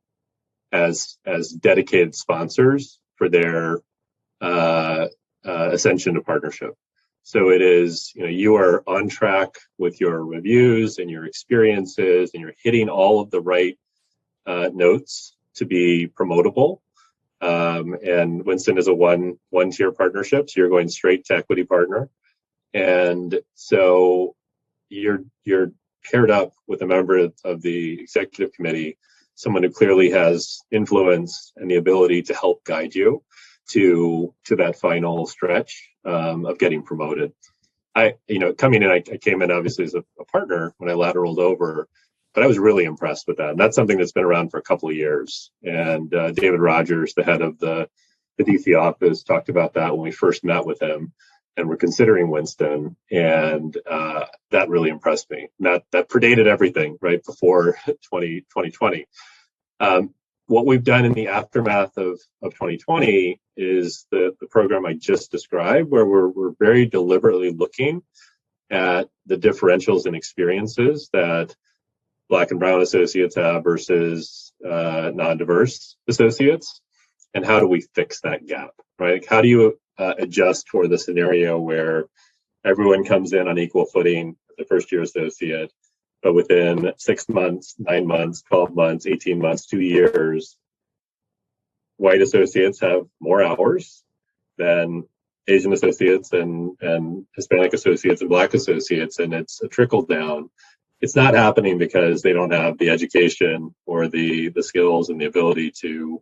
as dedicated sponsors for their ascension to partnership. So it is, you are on track with your reviews and your experiences, and you're hitting all of the right notes to be promotable. And Winston is a one-tier partnership, so you're going straight to equity partner. And so you're paired up with a member of the executive committee, someone who clearly has influence and the ability to help guide you to that final stretch of getting promoted. Coming in, I came in obviously as a partner when I lateraled over, but I was really impressed with that. And that's something that's been around for a couple of years. And David Rogers, the head of the the DC office talked about that when we first met with him and we're considering Winston, and that really impressed me. And that predated everything right before 2020. What we've done in the aftermath of 2020 is the program I just described, where we're very deliberately looking at the differentials in experiences that Black and Brown associates have versus non-diverse associates, and how do we fix that gap, right? How do you adjust for the scenario where everyone comes in on equal footing as a first-year associate, but within 6 months, 9 months, 12 months, 18 months, 2 years, white associates have more hours than Asian associates and Hispanic associates and Black associates, and it's a trickle down. It's not happening because they don't have the education or the skills and the ability to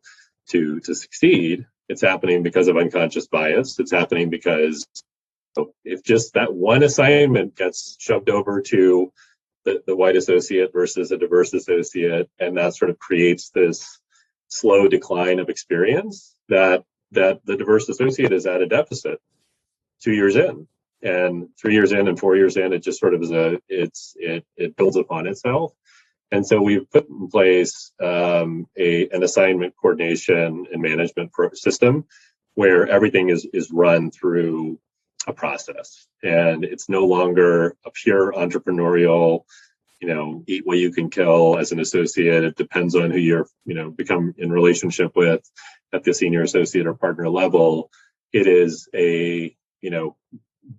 succeed. It's happening because of unconscious bias. It's happening because if just that one assignment gets shoved over to the white associate versus a diverse associate, and that sort of creates this slow decline of experience, that the diverse associate is at a deficit 2 years in, and 3 years in, and 4 years in. It just sort of is it builds upon itself. And so we've put in place an assignment coordination and management system where everything is run through a process, and it's no longer a pure entrepreneurial, eat what you can kill as an associate. It depends on who you're, become in relationship with at the senior associate or partner level. It is a,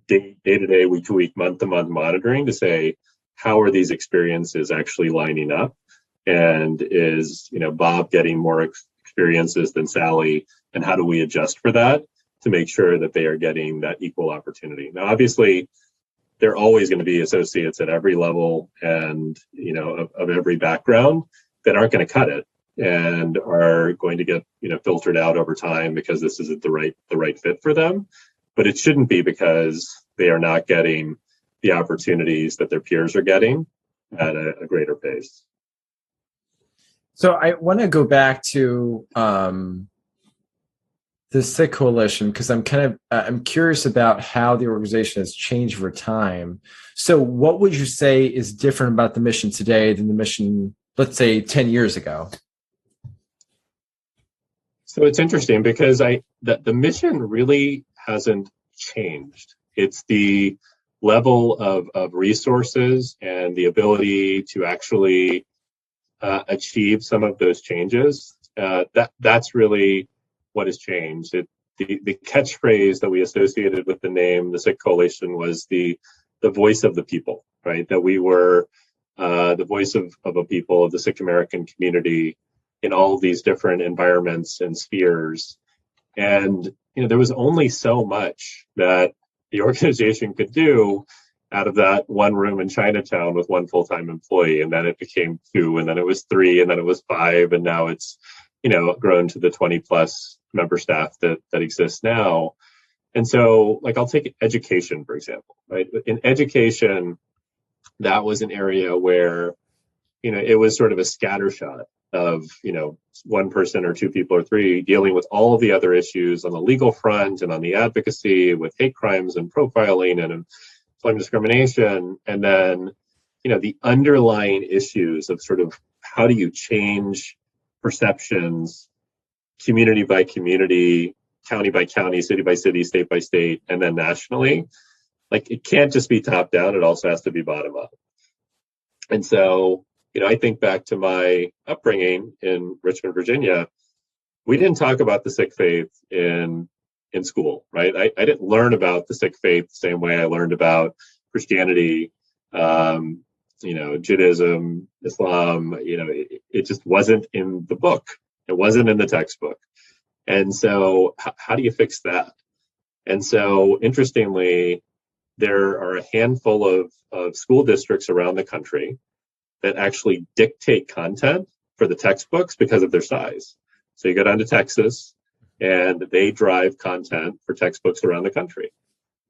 day-to-day, week-to-week, month-to-month monitoring to say, how are these experiences actually lining up? And is, Bob getting more experiences than Sally? And how do we adjust for that to make sure that they are getting that equal opportunity? Now, obviously, there are always going to be associates at every level and, of every background that aren't going to cut it and are going to get, filtered out over time because this isn't the right fit for them. But it shouldn't be because they are not getting the opportunities that their peers are getting at a greater pace. So I want to go back to the Sikh Coalition, because I'm curious about how the organization has changed over time. So what would you say is different about the mission today than the mission, let's say, 10 years ago? So it's interesting because the mission really hasn't changed. It's the level of resources and the ability to actually achieve some of those changes. That's really what has changed. The catchphrase that we associated with the name, the Sikh Coalition, was the voice of the people, right? That we were the voice of a people, of the Sikh American community in all of these different environments and spheres. And, there was only so much that the organization could do out of that one room in Chinatown with one full-time employee. And then it became 2, and then it was 3, and then it was 5, and now it's, grown to the 20 plus member staff that exists now. And so, I'll take education, for example, right? In education, that was an area where, it was sort of a scattershot of, one person or 2 people or 3 dealing with all of the other issues on the legal front and on the advocacy with hate crimes and profiling and employment discrimination. And then, the underlying issues of sort of how do you change perceptions, community by community, county by county, city by city, state by state, and then nationally. It can't just be top down, it also has to be bottom up. And so, I think back to my upbringing in Richmond, Virginia. We didn't talk about the Sikh faith in school, right? I didn't learn about the Sikh faith the same way I learned about Christianity, Judaism, Islam. It just wasn't in the book. It wasn't in the textbook. And so how do you fix that? And so interestingly, there are a handful of school districts around the country that actually dictate content for the textbooks because of their size. So you go down to Texas and they drive content for textbooks around the country.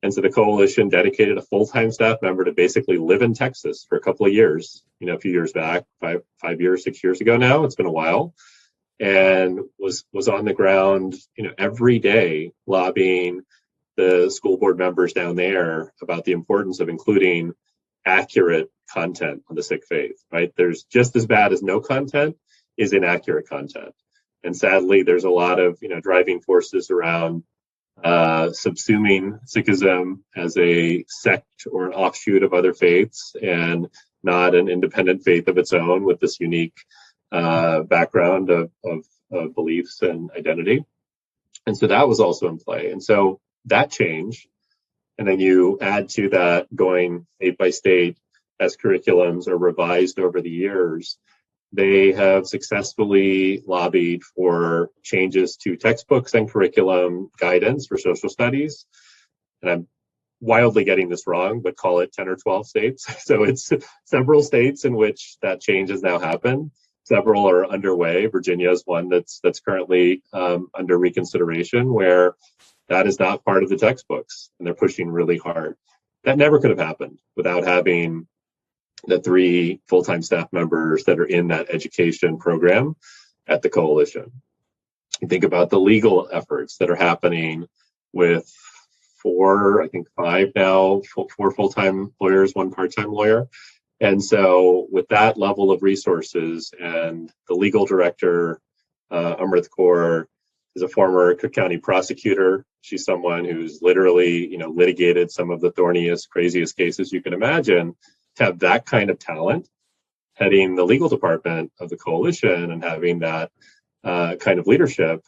And so the coalition dedicated a full-time staff member to basically live in Texas for a couple of years, a few years back, 5 years, 6 years ago now. It's been a while. and was on the ground, every day lobbying the school board members down there about the importance of including accurate content on the Sikh faith, right? There's just as bad as no content is inaccurate content. And sadly, there's a lot of, driving forces around subsuming Sikhism as a sect or an offshoot of other faiths and not an independent faith of its own with this unique background of beliefs and identity. And so that was also in play. And so that changed. And then you add to that going state by state as curriculums are revised over the years. They have successfully lobbied for changes to textbooks and curriculum guidance for social studies. And I'm wildly getting this wrong, but call it 10 or 12 states. So it's several states in which that change has now happened. Several are underway. Virginia is one that's currently under reconsideration, where that is not part of the textbooks, and they're pushing really hard. That never could have happened without having the 3 full-time staff members that are in that education program at the coalition. You think about the legal efforts that are happening with 4, I think 5 now, 4 full-time lawyers, 1 part-time lawyer. And so with that level of resources, and the legal director, Amrit Kaur, is a former Cook County prosecutor. She's someone who's literally, litigated some of the thorniest, craziest cases you can imagine. To have that kind of talent heading the legal department of the coalition and having that kind of leadership,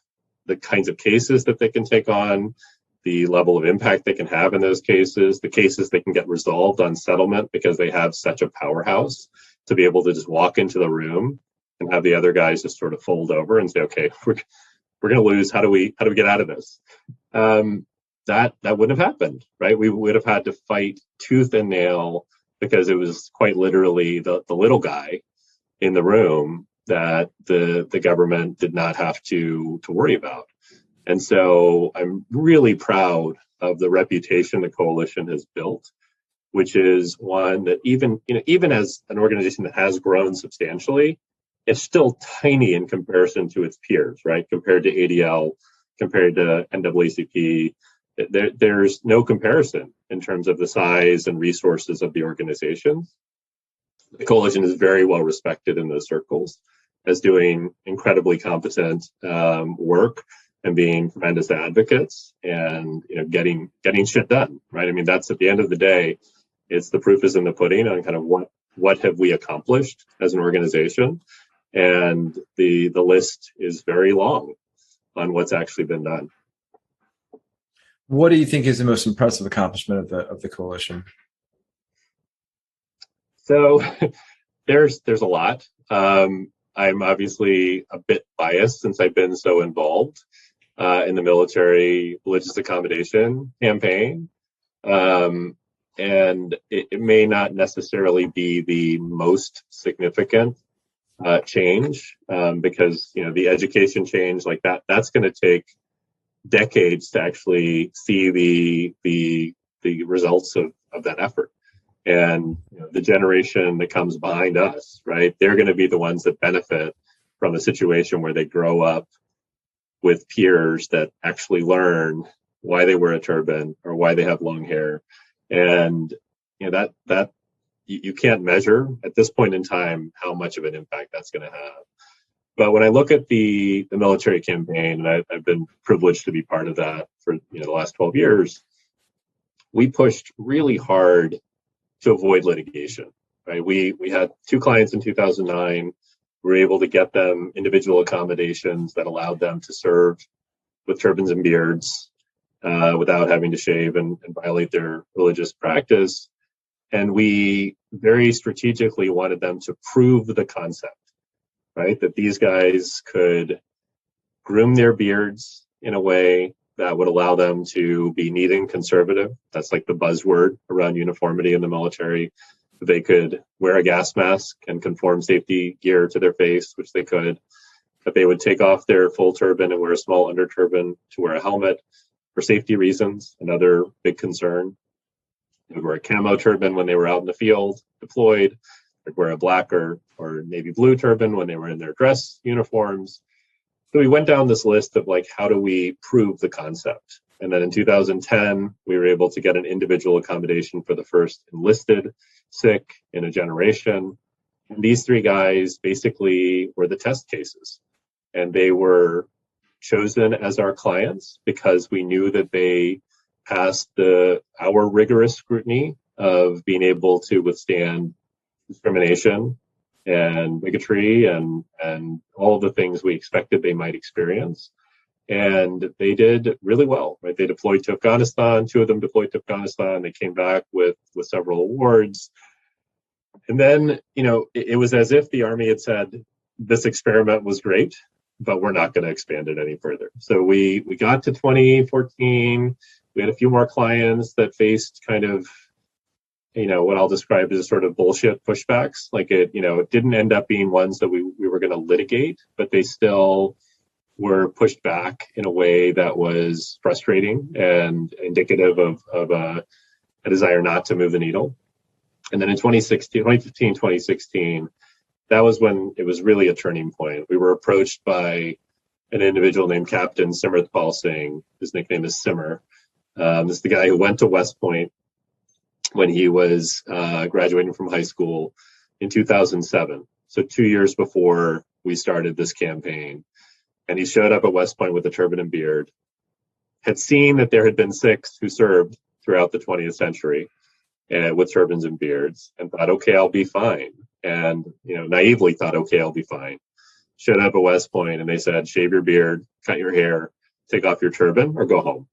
the kinds of cases that they can take on, the level of impact they can have in those cases, the cases they can get resolved on settlement because they have such a powerhouse to be able to just walk into the room and have the other guys just sort of fold over and say, okay, we're going to lose. How do we get out of this? That wouldn't have happened, right? We would have had to fight tooth and nail because it was quite literally the little guy in the room that the government did not have to worry about. And so I'm really proud of the reputation the coalition has built, which is one that even as an organization that has grown substantially, it's still tiny in comparison to its peers, right? Compared to ADL, compared to NAACP, there's no comparison in terms of the size and resources of the organization. The coalition is very well respected in those circles as doing incredibly competent work and being tremendous advocates and getting shit done, right? I mean, that's at the end of the day, it's the proof is in the pudding on kind of what have we accomplished as an organization, and the list is very long on what's actually been done. What do you think is the most impressive accomplishment of the coalition? So there's a lot. I'm obviously a bit biased since I've been so involved in the military religious accommodation campaign. And it may not necessarily be the most significant change because, the education change like that's going to take decades to actually see the results of that effort. And the generation that comes behind us, right, they're going to be the ones that benefit from a situation where they grow up with peers that actually learn why they wear a turban or why they have long hair. And that you can't measure at this point in time how much of an impact that's going to have. But when I look at the military campaign, and I've been privileged to be part of that for the last 12 years, we pushed really hard to avoid litigation. Right? We had 2 clients in 2009. We were able to get them individual accommodations that allowed them to serve with turbans and beards without having to shave and violate their religious practice. And we very strategically wanted them to prove the concept, right? That these guys could groom their beards in a way that would allow them to be neat and conservative. That's like the buzzword around uniformity in the military. They could wear a gas mask and conform safety gear to their face, which they could. But they would take off their full turban and wear a small under turban to wear a helmet for safety reasons, another big concern. They would wear a camo turban when they were out in the field, deployed. They'd wear a black or navy blue turban when they were in their dress uniforms. So we went down this list of like, how do we prove the concept? And then in 2010, we were able to get an individual accommodation for the first enlisted Sikh in a generation. And these three guys basically were the test cases. And they were chosen as our clients because we knew that they passed our rigorous scrutiny of being able to withstand discrimination and bigotry and all of the things we expected they might experience. And they did really well, right? They deployed to Afghanistan. Two of them deployed to Afghanistan. They came back with several awards. And then, it was as if the Army had said, this experiment was great, but we're not going to expand it any further. So we got to 2014. We had a few more clients that faced kind of, what I'll describe as sort of bullshit pushbacks. Like it didn't end up being ones that we were going to litigate, but they still were pushed back in a way that was frustrating and indicative of a desire not to move the needle. And then in 2015, 2016, that was when it was really a turning point. We were approached by an individual named Captain Simmerthpal Singh. His nickname is Simmer. This is the guy who went to West Point when he was graduating from high school in 2007. So 2 years before we started this campaign. And he showed up at West Point with a turban and beard, had seen that there had been Sikhs who served throughout the 20th century with turbans and beards, and thought, okay, I'll be fine. And, naively thought, okay, I'll be fine. Showed up at West Point and they said, shave your beard, cut your hair, take off your turban, or go home.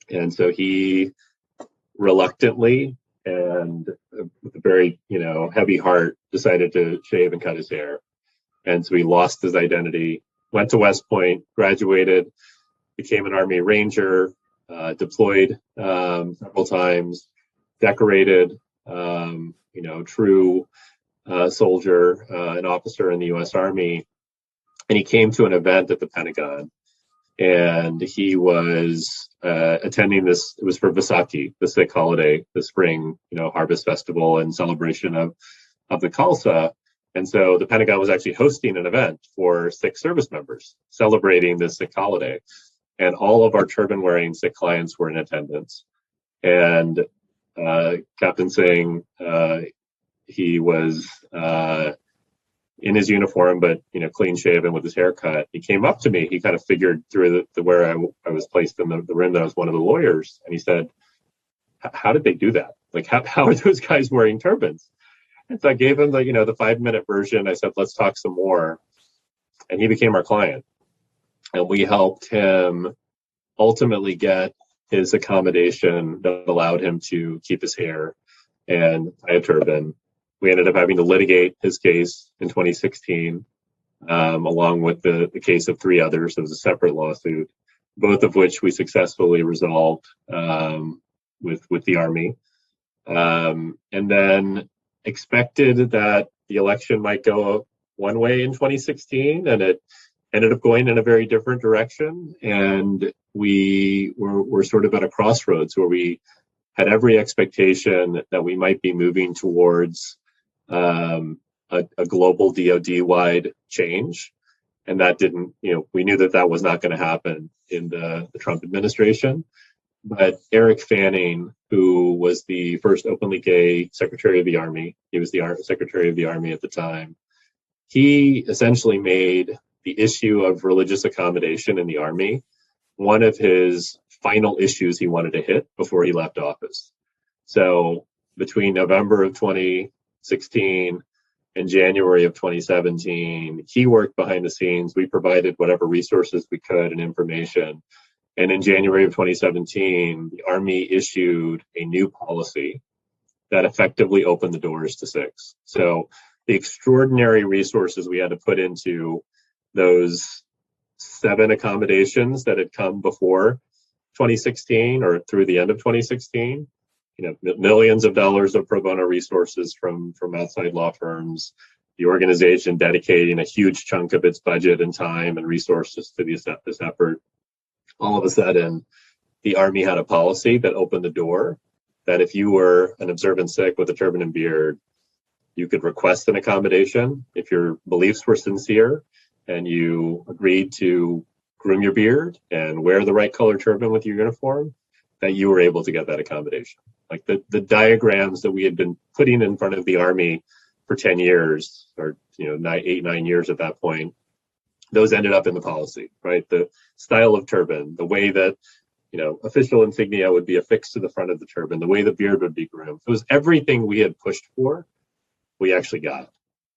And so he reluctantly and with a very, heavy heart decided to shave and cut his hair. And so he lost his identity, went to West Point, graduated, became an Army Ranger, deployed several times, decorated, true soldier, an officer in the U.S. Army. And he came to an event at the Pentagon, and he was attending this. It was for Vaisakhi, the Sikh holiday, the spring, harvest festival and celebration of the Khalsa. And so the Pentagon was actually hosting an event for Sikh service members celebrating this Sikh holiday. And all of our turban-wearing Sikh clients were in attendance. And Captain Singh, he was in his uniform, but clean-shaven with his haircut. He came up to me. He kind of figured through where I was placed in the room that I was one of the lawyers. And he said, how did they do that? Like, how are those guys wearing turbans? And so I gave him the 5-minute version. I said, let's talk some more. And he became our client. And we helped him ultimately get his accommodation that allowed him to keep his hair and tie a turban. We ended up having to litigate his case in 2016, along with the case of 3 others. It was a separate lawsuit, both of which we successfully resolved with the Army. And then expected that the election might go one way in 2016, and it ended up going in a very different direction. And we were sort of at a crossroads where we had every expectation that we might be moving towards a global DoD-wide change. And that didn't, we knew that was not going to happen in the Trump administration. But Eric Fanning, who was the first openly gay Secretary of the Army, he was the Secretary of the Army at the time, he essentially made the issue of religious accommodation in the Army one of his final issues he wanted to hit before he left office. So between November of 2016 and January of 2017, he worked behind the scenes. We provided whatever resources we could and information. And in January of 2017, the Army issued a new policy that effectively opened the doors to Sikhs. So the extraordinary resources we had to put into those 7 accommodations that had come before 2016 or through the end of 2016, millions of dollars of pro bono resources from outside law firms, the organization dedicating a huge chunk of its budget and time and resources to this effort. All of a sudden, the Army had a policy that opened the door that if you were an observant Sikh with a turban and beard, you could request an accommodation if your beliefs were sincere, and you agreed to groom your beard and wear the right color turban with your uniform, that you were able to get that accommodation. Like the diagrams that we had been putting in front of the Army for 10 years, or 9 years at that point, those ended up in the policy, right? The style of turban, the way that official insignia would be affixed to the front of the turban, the way the beard would be groomed. It was everything we had pushed for, we actually got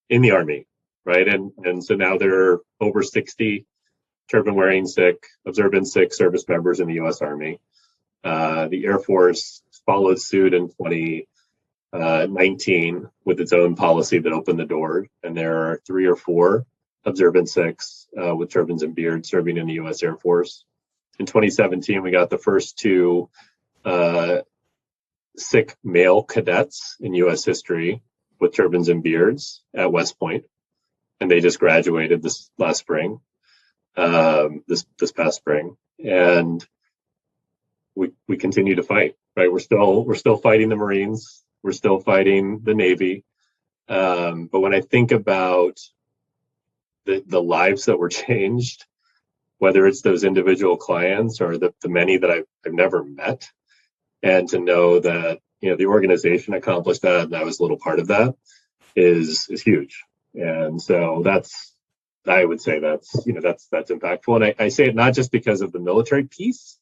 in the Army, right? And so now there are over 60 turban-wearing Sikh, observant Sikh service members in the U.S. Army. The Air Force followed suit in 2019 with its own policy that opened the door, and there are 3 or 4 observant Sikhs with turbans and beards serving in the U.S. Air Force. In 2017, we got the first 2 Sikh male cadets in U.S. history with turbans and beards at West Point, and they just graduated this last spring, this past spring, and we continue to fight. Right, we're still fighting the Marines, we're still fighting the Navy, but when I think about the lives that were changed, whether it's those individual clients or the many that I've never met, and to know that the organization accomplished that and I was a little part of that is huge. And so I would say that's impactful. And I say it not just because of the military piece,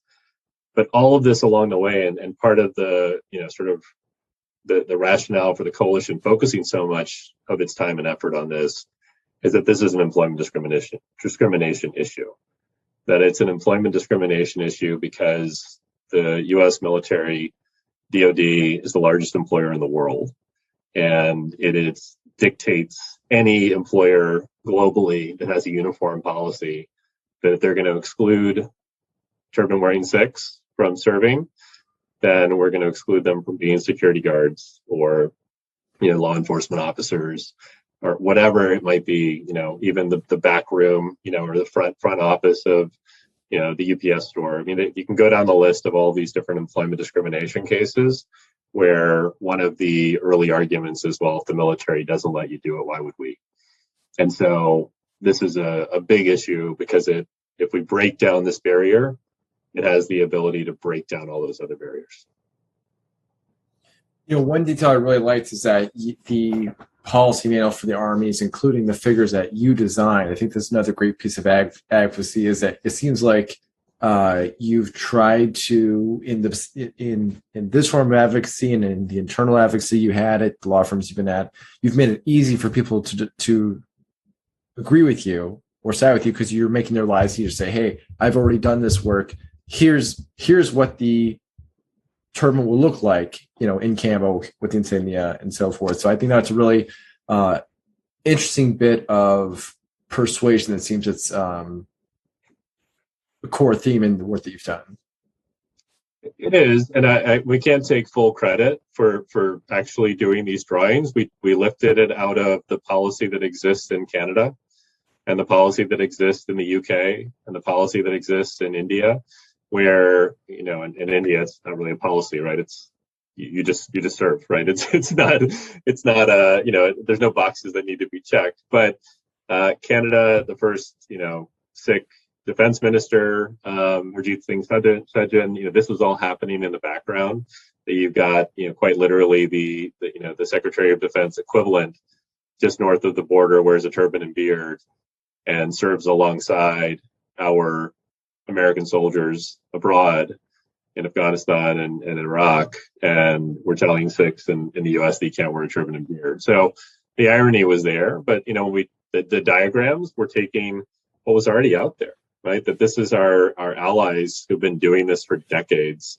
but all of this along the way, and part of the sort of the rationale for the coalition focusing so much of its time and effort on this is that this is an employment discrimination issue. That it's an employment discrimination issue because the U.S. military, DoD, is the largest employer in the world, and it dictates any employer globally that has a uniform policy that if they're going to exclude turban-wearing Sikhs from serving, then we're going to exclude them from being security guards or law enforcement officers or whatever it might be, even the back room, or the front office of, the UPS store. I mean, you can go down the list of all these different employment discrimination cases where one of the early arguments is, well, if the military doesn't let you do it, why would we? And so this is a big issue because if we break down this barrier, it has the ability to break down all those other barriers. One detail I really liked is that the policy manual for the armies, including the figures that you designed. I think this is another great piece of advocacy, is that it seems like you've tried to, in this form of advocacy and in the internal advocacy you had at the law firms you've been at, you've made it easy for people to agree with you or side with you because you're making their lives easier to say, hey, I've already done this work. Here's what the turban will look like, in camo with insignia and so forth. So I think that's a really interesting bit of persuasion that seems it's a core theme in the work that you've done. It is, and we can't take full credit for actually doing these drawings. We lifted it out of the policy that exists in Canada, and the policy that exists in the UK, and the policy that exists in India, where in India it's not really a policy, right? It's you just serve, right? It's not there's no boxes that need to be checked. But Canada, the first Sikh defense minister, Harjit Singh Sajjan, this was all happening in the background. That you've got quite literally the Secretary of Defense equivalent just north of the border wears a turban and beard and serves alongside our American soldiers abroad in Afghanistan and in Iraq, and we're telling Sikhs in the U.S. that you can't wear a turban and beard. So the irony was there, but the diagrams were taking what was already out there, right? That this is our allies who've been doing this for decades.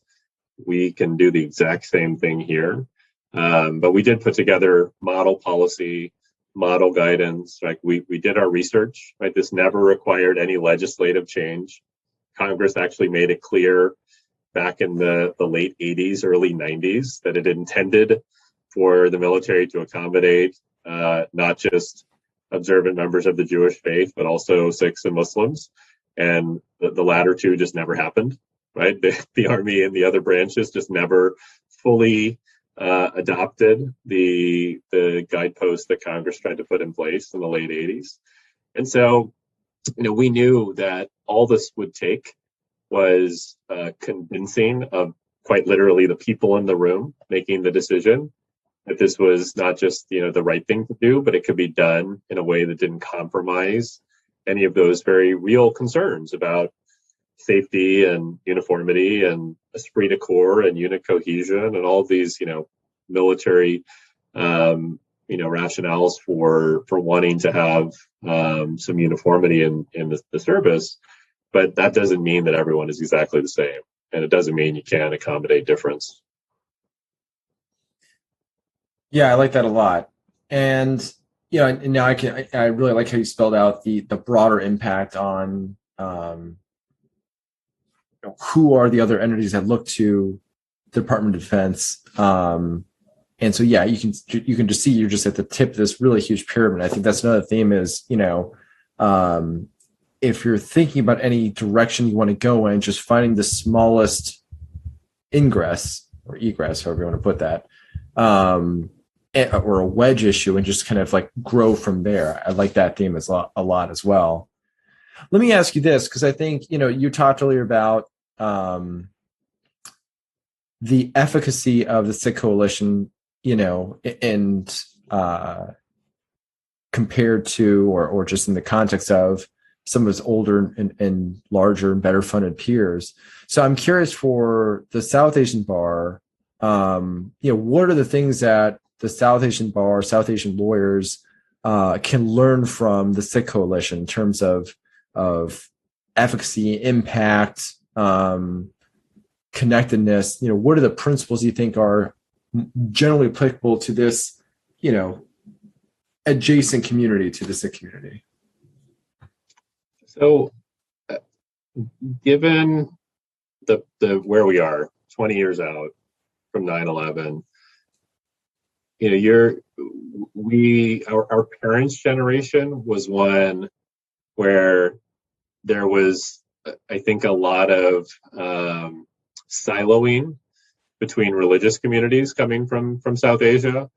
We can do the exact same thing here, but we did put together model policy, model guidance. Like we did our research, right? This never required any legislative change. Congress actually made it clear back in the late 80s, early 90s, that it intended for the military to accommodate not just observant members of the Jewish faith, but also Sikhs and Muslims. And the latter two just never happened, right? The Army and the other branches just never fully adopted the guideposts that Congress tried to put in place in the late 80s. And so we knew that all this would take was convincing of quite literally the people in the room making the decision that this was not just the right thing to do, but it could be done in a way that didn't compromise any of those very real concerns about safety and uniformity and esprit de corps and unit cohesion and all of these military rationales for wanting to have some uniformity in the service. But that doesn't mean that everyone is exactly the same, and it doesn't mean you can't accommodate difference. Yeah, I like that a lot. And and now I really like how you spelled out the broader impact on who are the other entities that look to the Department of Defense. And so yeah, you can just see you're just at the tip of this really huge pyramid. I think that's another theme is if you're thinking about any direction you want to go in, just finding the smallest ingress or egress, however you want to put that, or a wedge issue, and just kind of like grow from there. I like that theme a lot as well. Let me ask you this, because I think you talked earlier about the efficacy of the Sikh Coalition, and compared to or just in the context of some of its older and larger and better funded peers. So I'm curious for the South Asian Bar, what are the things that the South Asian Bar, South Asian lawyers can learn from the Sikh Coalition in terms of efficacy, impact, connectedness? What are the principles you think are generally applicable to this, adjacent community to the Sikh community? So, given the where we are 20 years out from 9/11, our parents' generation was one where there was, I think, a lot of siloing between religious communities coming from South Asia,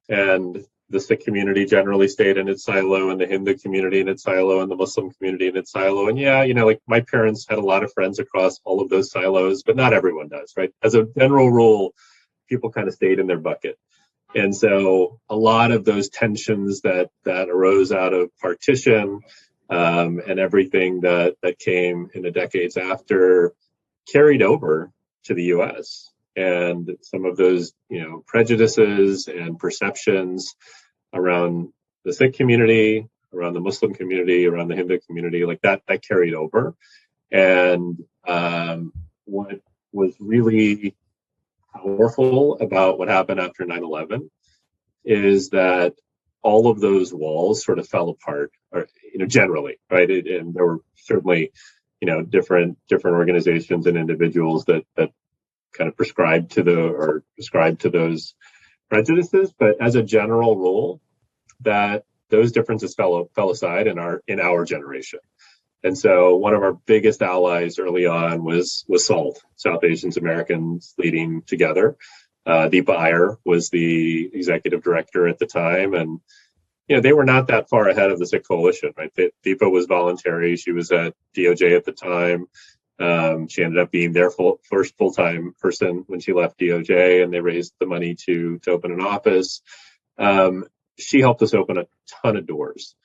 and the Sikh community generally stayed in its silo, and the Hindu community in its silo, and the Muslim community in its silo. And like my parents had a lot of friends across all of those silos, but not everyone does, right? As a general rule, people kind of stayed in their bucket. And so a lot of those tensions that arose out of partition and everything that came in the decades after carried over to the U.S. And some of those, prejudices and perceptions around the Sikh community, around the Muslim community, around the Hindu community, like that carried over. And what was really powerful about what happened after 9/11 is that all of those walls sort of fell apart, or generally, right? And there were certainly, different organizations and individuals that kind of prescribed to those prejudices, but as a general rule, that those differences fell aside in our generation. And so one of our biggest allies early on was SALT, South Asians Americans Leading Together. Deepa Iyer was the executive director at the time, and they were not that far ahead of the Sikh Coalition, right? Deepa was voluntary. She was at DOJ at the time. She ended up being their first full-time person when she left DOJ, and they raised the money to open an office. She helped us open a ton of doors.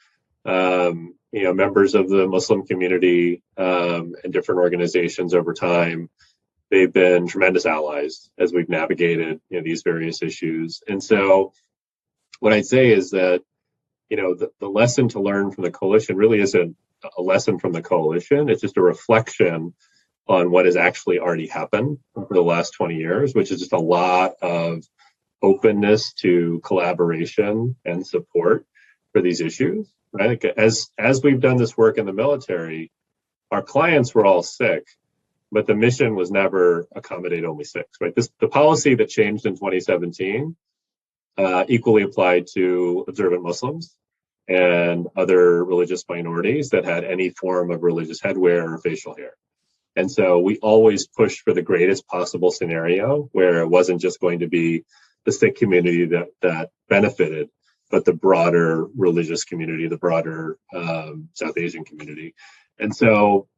Members of the Muslim community and different organizations over time, they've been tremendous allies as we've navigated these various issues. And so what I'd say is that the lesson to learn from the coalition really isn't a lesson from the coalition. It's just a reflection on what has actually already happened over the last 20 years, which is just a lot of openness to collaboration and support for these issues, right? As we've done this work in the military, our clients were all Sikh, but the mission was never accommodate only Sikhs, right? The policy that changed in 2017 equally applied to observant Muslims and other religious minorities that had any form of religious headwear or facial hair. And so we always pushed for the greatest possible scenario where it wasn't just going to be the Sikh community that benefited, but the broader religious community, the broader South Asian community. And so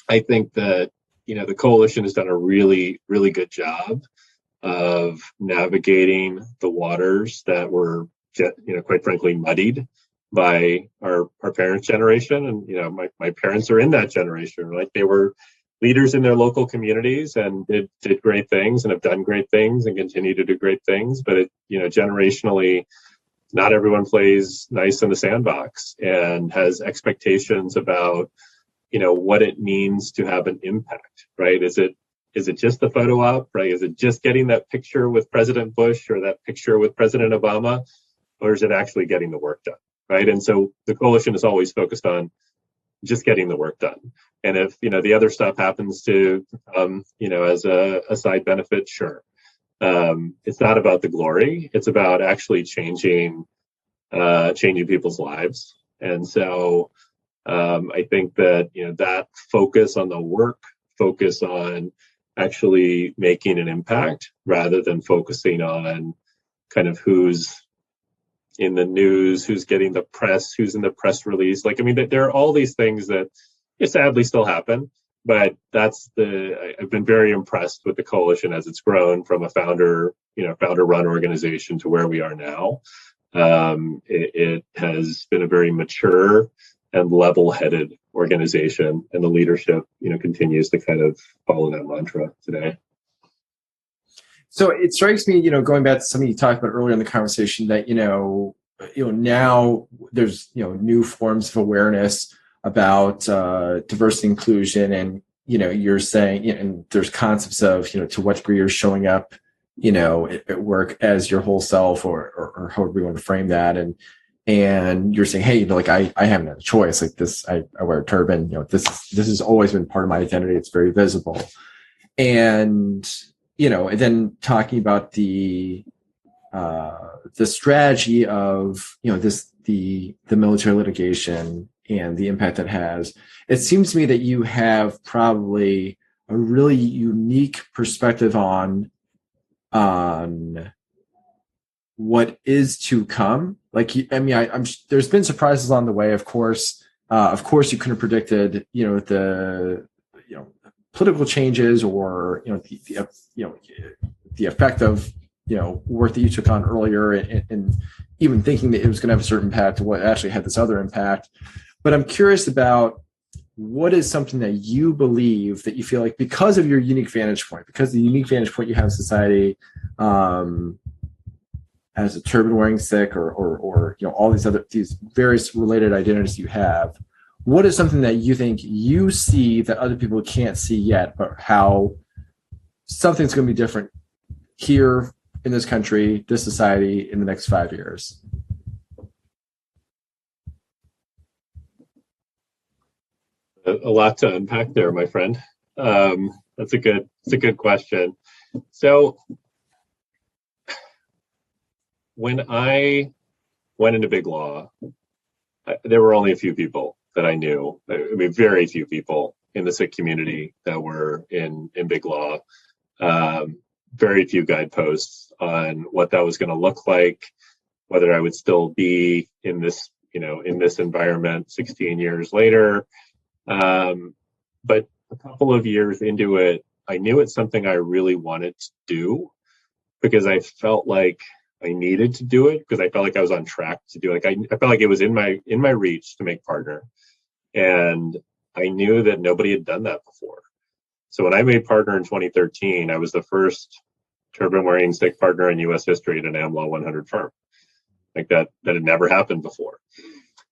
I think that, the coalition has done a really, really good job of navigating the waters that were, quite frankly, muddied by our parents' generation. And, my parents are in that generation, right? They were leaders in their local communities and did great things and have done great things and continue to do great things. But generationally, not everyone plays nice in the sandbox and has expectations about, what it means to have an impact, right? Is it just the photo op, right? Is it just getting that picture with President Bush or that picture with President Obama, or is it actually getting the work done, right? And so the coalition is always focused on just getting the work done. And if, the other stuff happens to, as a side benefit, sure. It's not about the glory. It's about actually changing people's lives. And so I think that, that focus on the work, focus on actually making an impact rather than focusing on kind of who's in the news, who's getting the press, who's in the press release. There are all these things that sadly still happen, but I've been very impressed with the coalition as it's grown from a founder-run organization to where we are now. It has been a very mature and level-headed organization, and the leadership, continues to kind of follow that mantra today. So it strikes me, going back to something you talked about earlier in the conversation, that now there's new forms of awareness about diversity inclusion, and you're saying, and there's concepts of to what degree you're showing up at work as your whole self, or however you want to frame that, and you're saying, hey, I haven't had a choice. Like this, I wear a turban. This has always been part of my identity. It's very visible, and then talking about the strategy of the military litigation and the impact that has. It seems to me that you have probably a really unique perspective on what is to come. There's been surprises along the way. Of course, you couldn't have predicted, the political changes or the effect of work that you took on earlier, and even thinking that it was going to have a certain impact, to what actually had this other impact. But I'm curious about what is something that you believe, that you feel like, because of your unique vantage point, because the unique vantage point you have in society, as a turban wearing Sikh, or all these various related identities you have. What is something that you think you see that other people can't see yet, but how something's going to be different here in this country, this society, in the next 5 years? A lot to unpack there, my friend. It's a good question. So when I went into big law, there were only a few people that I knew. Very few people in the Sikh community that were in big law. Very few guideposts on what that was going to look like, whether I would still be in this environment 16 years later. But a couple of years into it, I knew it's something I really wanted to do, because I felt like I needed to do it, because I felt like I was on track to do it. I felt like it was in my reach to make partner, and I knew that nobody had done that before. So when I made partner in 2013, I was the first turban-wearing Sikh partner in U.S. history at an AmLaw 100 firm. Like that had never happened before.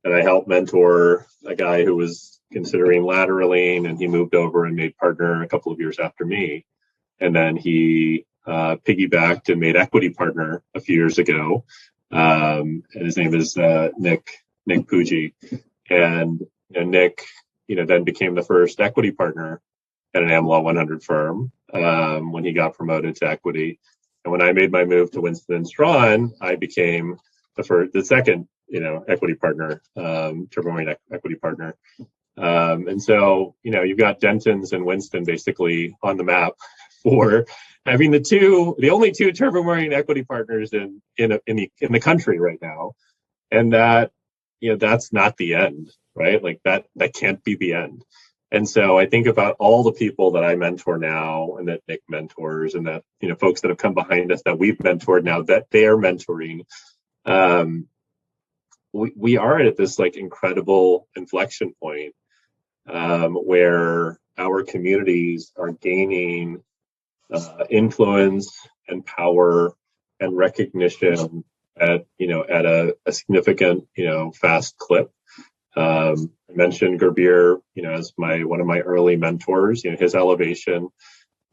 And I helped mentor a guy who was considering lateraling, and he moved over and made partner a couple of years after me. And then he piggybacked and made equity partner a few years ago. And his name is Nick Pooji. And Nick, then became the first equity partner at an AmLaw 100 firm when he got promoted to equity. And when I made my move to Winston Strawn, I became the second, equity partner, turban equity partner. And so, you've got Denton's and Winston basically on the map for I mean, the only two turban wearing equity partners in the country right now, and that, that's not the end, right? Like that can't be the end. And so I think about all the people that I mentor now, and that Nick mentors, and that, folks that have come behind us that we've mentored now that they are mentoring. We are at this like incredible inflection point where our communities are gaining influence and power and recognition at a significant fast clip. I mentioned Gerbir, as one of my early mentors. His elevation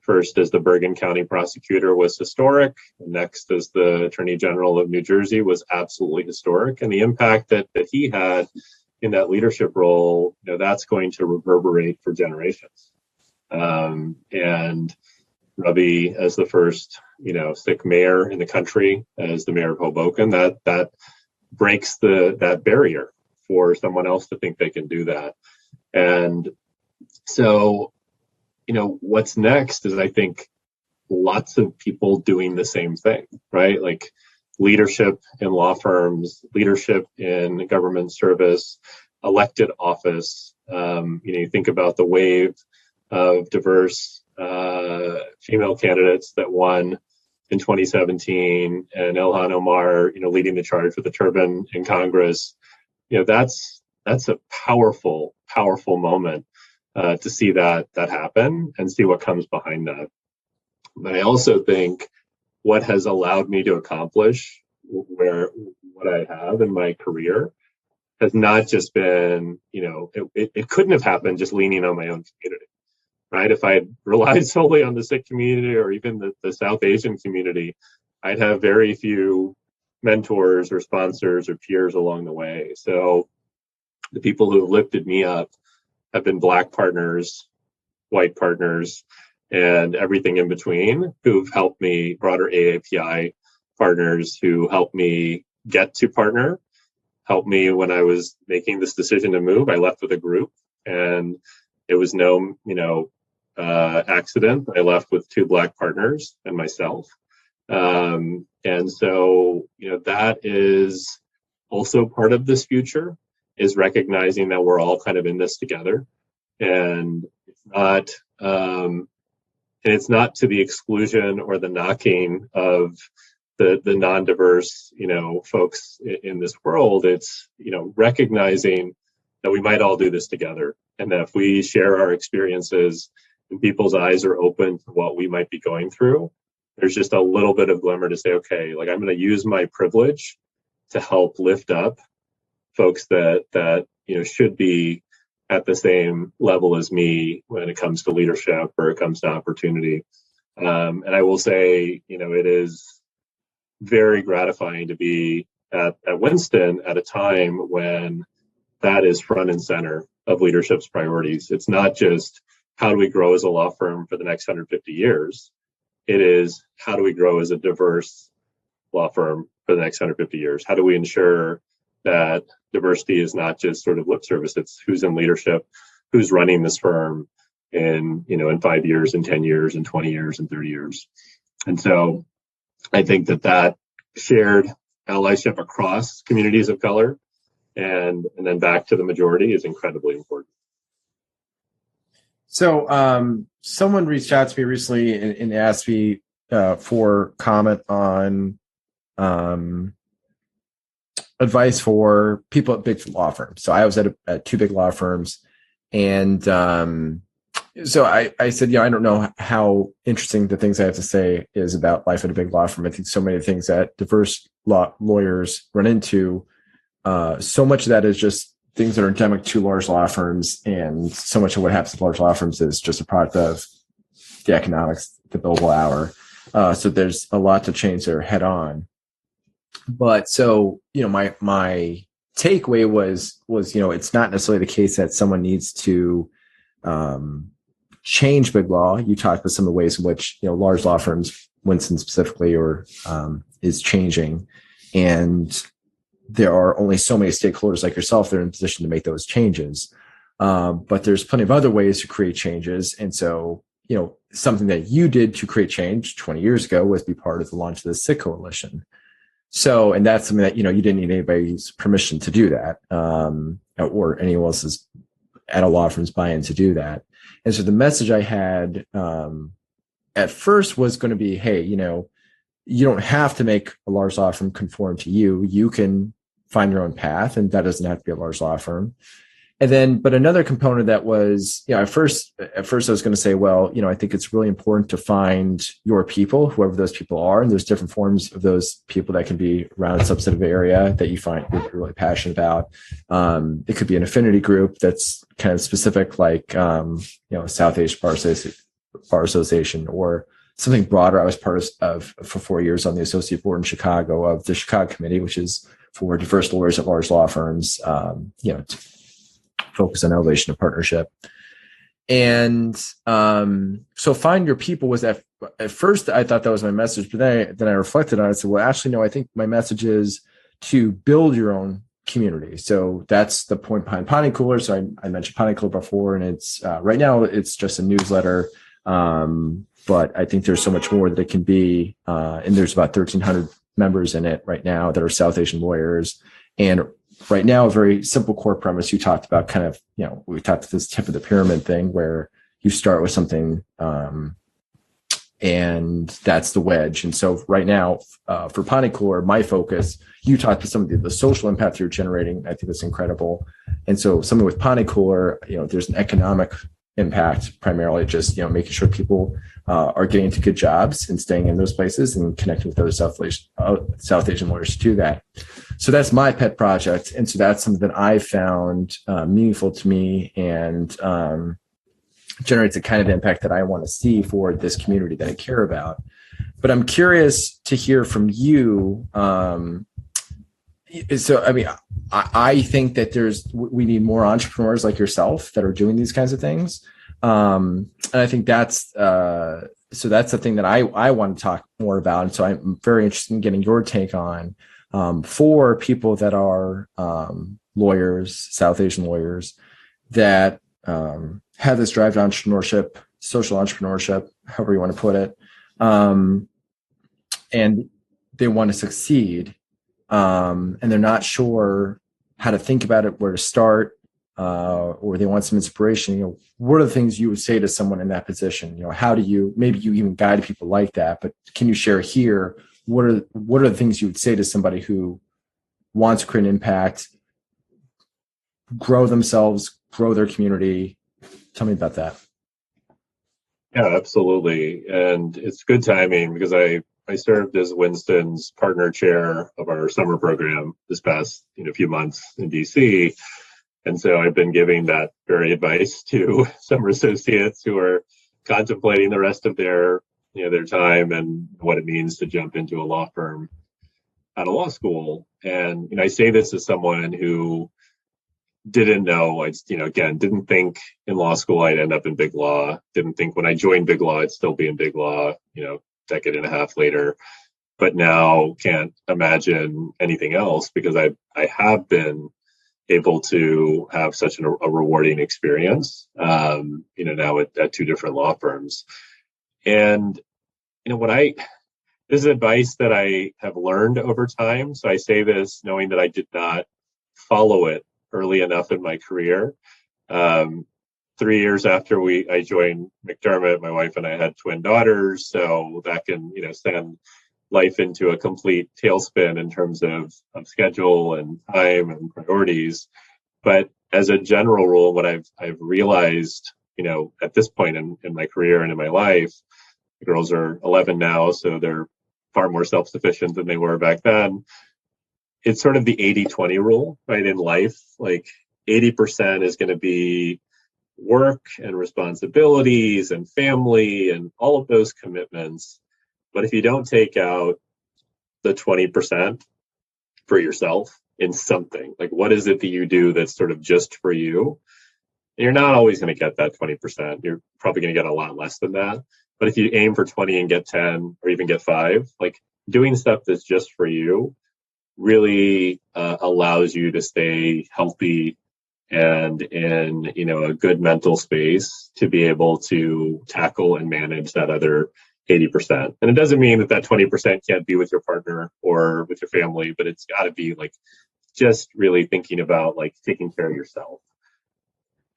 first as the Bergen County prosecutor was historic. Next as the Attorney General of New Jersey was absolutely historic, and the impact that he had in that leadership role, that's going to reverberate for generations. And Ravi as the first, Sikh mayor in the country, as the mayor of Hoboken, that breaks that barrier for someone else to think they can do that. And so, what's next is, I think, lots of people doing the same thing, right? Like leadership in law firms, leadership in government service, elected office. You think about the wave of diverse female candidates that won in 2017, and Ilhan Omar, leading the charge with the turban in Congress. That's a powerful moment to see that happen and see what comes behind that. But I also think what has allowed me to accomplish what I have in my career has not just been, it couldn't have happened just leaning on my own community, right? If I had relied solely on the Sikh community or even the South Asian community, I'd have very few mentors or sponsors or peers along the way. So the people who have lifted me up have been Black partners, white partners, and everything in between, who've helped me, broader AAPI partners who helped me get to partner, helped me when I was making this decision to move. I left with a group, and it was no, accident. I left with 2 Black partners and myself. And so, that is also part of this future, is recognizing that we're all kind of in this together. And it's not to the exclusion or the knocking of the non-diverse, folks in this world. It's, recognizing that we might all do this together, and that if we share our experiences and people's eyes are open to what we might be going through, there's just a little bit of glimmer to say, okay, like I'm going to use my privilege to help lift up folks that should be at the same level as me when it comes to leadership or it comes to opportunity. And I will say, it is very gratifying to be at Winston at a time when that is front and center of leadership's priorities. It's not just how do we grow as a law firm for the next 150 years. It is how do we grow as a diverse law firm for the next 150 years? How do we ensure that diversity is not just sort of lip service? It's who's in leadership, who's running this firm in 5 years, in 10 years, in 20 years, in 30 years. And so I think that shared allyship across communities of color and then back to the majority is incredibly important. So someone reached out to me recently and asked me for comment on advice for people at big law firms. So I was at 2 big law firms, and so I said, I don't know how interesting the things I have to say is about life at a big law firm. I think so many things that diverse lawyers run into, so much of that is just things that are endemic to large law firms, and so much of what happens to large law firms is just a product of the economics, the billable hour. So there's a lot to change there head on. But so, my takeaway was, it's not necessarily the case that someone needs to change big law. You talked about some of the ways in which, large law firms, Winston specifically, is changing. And there are only so many stakeholders like yourself that are in a position to make those changes. But there's plenty of other ways to create changes. And so, something that you did to create change 20 years ago was be part of the launch of the Sikh Coalition. So, and that's something that, you didn't need anybody's permission to do that, or anyone else's at a law firm's buy-in to do that. And so the message I had at first was going to be, hey, you don't have to make a large law firm conform to you. You can find your own path, and that doesn't have to be a large law firm. And then, but another component that was, at first I was going to say, well, I think it's really important to find your people, whoever those people are. And there's different forms of those people that can be around a substantive area that you find you're really passionate about. It could be an affinity group that's kind of specific, like, South Asian Bar Association, or something broader. I was part of for 4 years on the associate board in Chicago of the Chicago Committee, which is for diverse lawyers at large law firms, to focus on elevation of partnership. And so find your people was at first I thought that was my message, but then I reflected on it and said, well, actually, no, I think my message is to build your own community. So that's the point behind Pani Cooler. So I mentioned Pani Cooler before, and it's right now it's just a newsletter. But I think there's so much more that it can be. And there's about 1,300 members in it right now that are South Asian lawyers. And right now, a very simple core premise you talked about, kind of, we talked about this tip of the pyramid thing where you start with something, and that's the wedge. And so right now, for Pani Cooler, my focus, you talked about some of the social impact you're generating. I think that's incredible. And so something with Pani Cooler, there's an economic impact, primarily just, making sure people are getting into good jobs and staying in those places and connecting with other South Asian lawyers to do that. So that's my pet project. And so that's something that I found meaningful to me and generates the kind of impact that I want to see for this community that I care about. But I'm curious to hear from you. So, I mean, I think that we need more entrepreneurs like yourself that are doing these kinds of things. And I think that's the thing that I want to talk more about. And so I'm very interested in getting your take on, for people that are lawyers, South Asian lawyers, that have this drive to entrepreneurship, social entrepreneurship, however you want to put it, and they want to succeed. And they're not sure how to think about it, where to start, or they want some inspiration. What are the things you would say to someone in that position? How do you, maybe you even guide people like that, but can you share here, what are the things you would say to somebody who wants to create an impact, grow themselves, grow their community? Tell me about that. Yeah, absolutely. And it's good timing because I served as Winston's partner chair of our summer program this past few months in DC. And so I've been giving that very advice to summer associates who are contemplating the rest of their time and what it means to jump into a law firm out of law school. And I say this as someone who didn't know, didn't think in law school I'd end up in big law. Didn't think when I joined big law I'd still be in big law, decade and a half later, but now can't imagine anything else because I have been able to have such a rewarding experience, now at two different law firms. And, this is advice that I have learned over time. So I say this knowing that I did not follow it early enough in my career. 3 years after I joined McDermott, my wife and I had twin daughters. So that can, send life into a complete tailspin in terms of schedule and time and priorities. But as a general rule, what I've realized, at this point in my career and in my life, the girls are 11 now, so they're far more self-sufficient than they were back then. It's sort of the 80-20 rule, right? In life, like 80% is going to be work and responsibilities and family and all of those commitments. But if you don't take out the 20% for yourself in something, like what is it that you do that's sort of just for you? You're not always going to get that 20%. You're probably going to get a lot less than that. But if you aim for 20 and get 10 or even get 5, like doing stuff that's just for you really allows you to stay healthy and in, a good mental space to be able to tackle and manage that other 80%. And it doesn't mean that 20% can't be with your partner or with your family, but it's got to be like just really thinking about like taking care of yourself.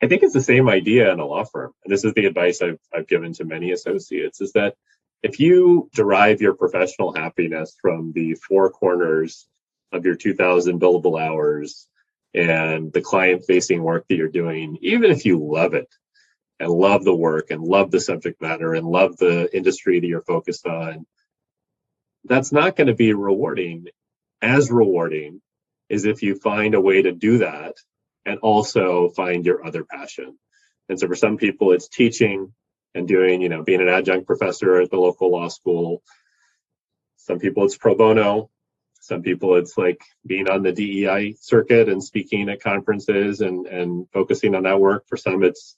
I think it's the same idea in a law firm. And this is the advice I've given to many associates, is that if you derive your professional happiness from the four corners of your 2,000 billable hours and the client-facing work that you're doing, even if you love it and love the work and love the subject matter and love the industry that you're focused on, that's not going to be rewarding as if you find a way to do that and also find your other passion. And so for some people, it's teaching and doing, being an adjunct professor at the local law school. Some people it's pro bono. Some people it's like being on the DEI circuit and speaking at conferences and focusing on that work. For some, it's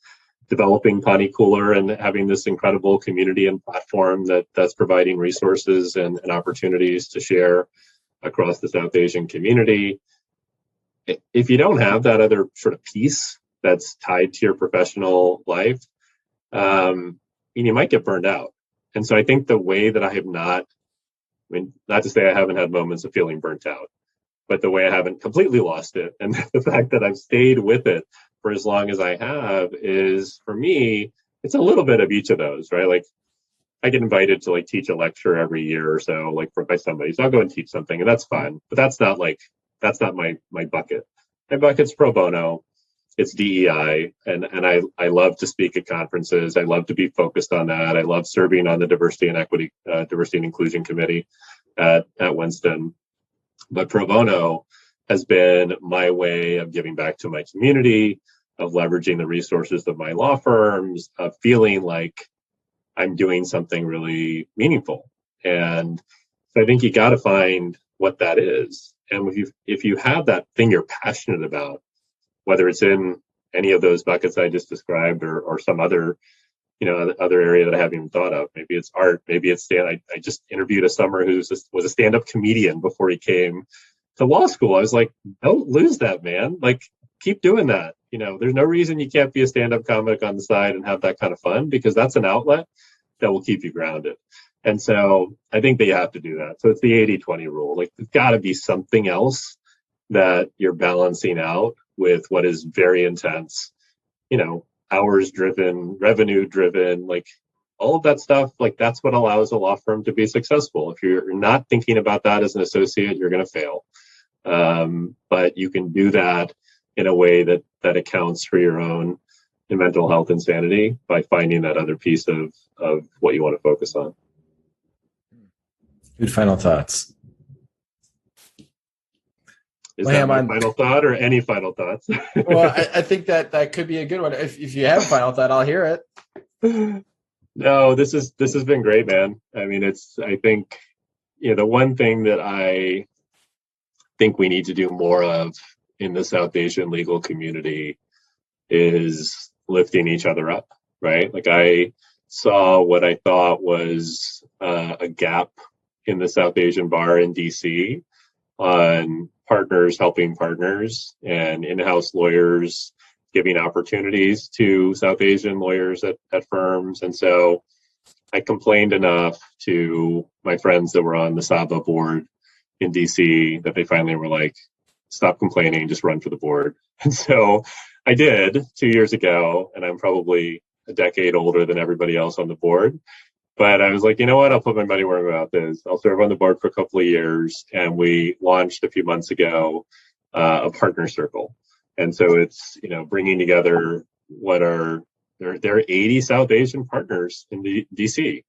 developing Pani Cooler and having this incredible community and platform that's providing resources and opportunities to share across the South Asian community. If you don't have that other sort of piece that's tied to your professional life, you might get burned out. And so I think the way that I have not to say I haven't had moments of feeling burnt out, but the way I haven't completely lost it and the fact that I've stayed with it for as long as I have is, for me, it's a little bit of each of those, right? Like I get invited to like teach a lecture every year or so, like by somebody, so I'll go and teach something, and that's fun, but that's not my bucket. My bucket's pro bono. It's DEI, and I love to speak at conferences. I love to be focused on that. I love serving on the diversity and equity, diversity and inclusion committee at Winston. But pro bono has been my way of giving back to my community, of leveraging the resources of my law firms, of feeling like I'm doing something really meaningful. And so I think you got to find what that is. And if you have that thing you're passionate about, whether it's in any of those buckets I just described or some other, other area that I haven't even thought of. Maybe it's art, maybe it's stand. I just interviewed a summer who was a stand-up comedian before he came to law school. I was like, don't lose that, man. Like, keep doing that. There's no reason you can't be a stand-up comic on the side and have that kind of fun, because that's an outlet that will keep you grounded. And so I think that you have to do that. So it's the 80-20 rule. Like, there's got to be something else that you're balancing out with what is very intense, hours driven, revenue driven, like all of that stuff. Like, that's what allows a law firm to be successful. If you're not thinking about that as an associate, you're going to fail. But you can do that in a way that accounts for your own mental health and sanity by finding that other piece of what you want to focus on. Good final thoughts. Is that my final thought, or any final thoughts? Well, I think that could be a good one. If you have a final thought, I'll hear it. No, this has been great, man. I mean, I think, the one thing that I think we need to do more of in the South Asian legal community is lifting each other up, right? Like, I saw what I thought was a gap in the South Asian bar in DC on partners helping partners and in-house lawyers giving opportunities to South Asian lawyers at firms. And so I complained enough to my friends that were on the SABA board in DC that they finally were like, stop complaining, just run for the board. And so I did 2 years ago, and I'm probably a decade older than everybody else on the board. But I was like, you know what? I'll put my money where my mouth is. I'll serve on the board for a couple of years. And we launched a few months ago a partner circle. And so it's, bringing together what are there are 80 South Asian partners in DC.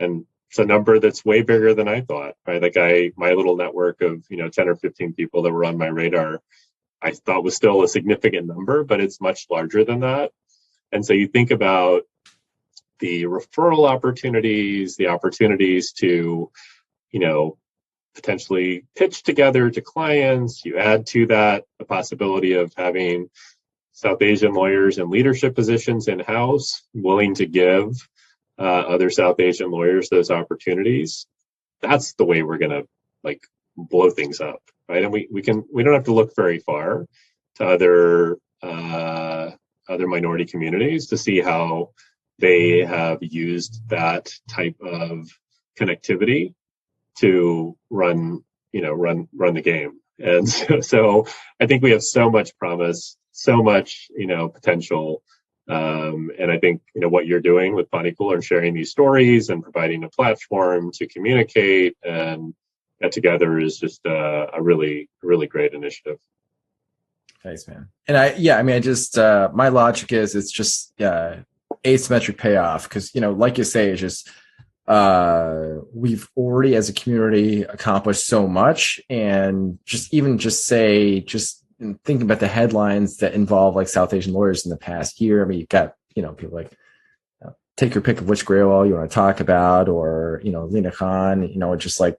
And it's a number that's way bigger than I thought, right? Like my little network of, 10 or 15 people that were on my radar, I thought was still a significant number, but it's much larger than that. And so you think about the referral opportunities, the opportunities to, potentially pitch together to clients. You add to that the possibility of having South Asian lawyers in leadership positions in-house willing to give other South Asian lawyers those opportunities. That's the way we're going to blow things up, right? And we don't have to look very far to other other minority communities to see how they have used that type of connectivity to run the game. And so I think we have so much promise, so much, potential. And I think, what you're doing with Bonnie Cooler and sharing these stories and providing a platform to communicate and get together is just a really, really great initiative. Thanks, man. And I just, my logic is it's just asymmetric payoff because, like you say, it's just, we've already as a community accomplished so much. And just thinking about the headlines that involve like South Asian lawyers in the past year. I mean, you've got, people like take your pick of which Graywall you want to talk about, or, Lena Khan, just like,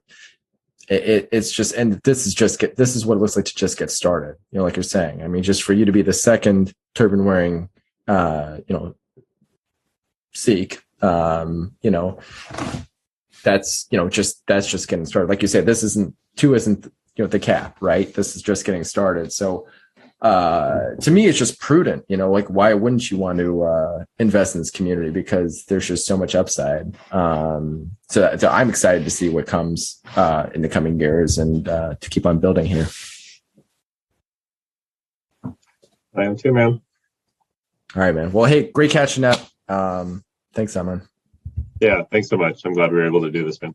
it's just, and this is what it looks like to just get started, like you're saying. I mean, just for you to be the second turban wearing, Sikh, that's just getting started. Like you said, this isn't the cap, right? This is just getting started. So, to me, it's just prudent, like why wouldn't you want to invest in this community? Because there's just so much upside. So I'm excited to see what comes in the coming years and to keep on building here. I am too, man. All right, man. Well, hey, great catching up. Thanks, Aman. Yeah, thanks so much. I'm glad we were able to do this, man.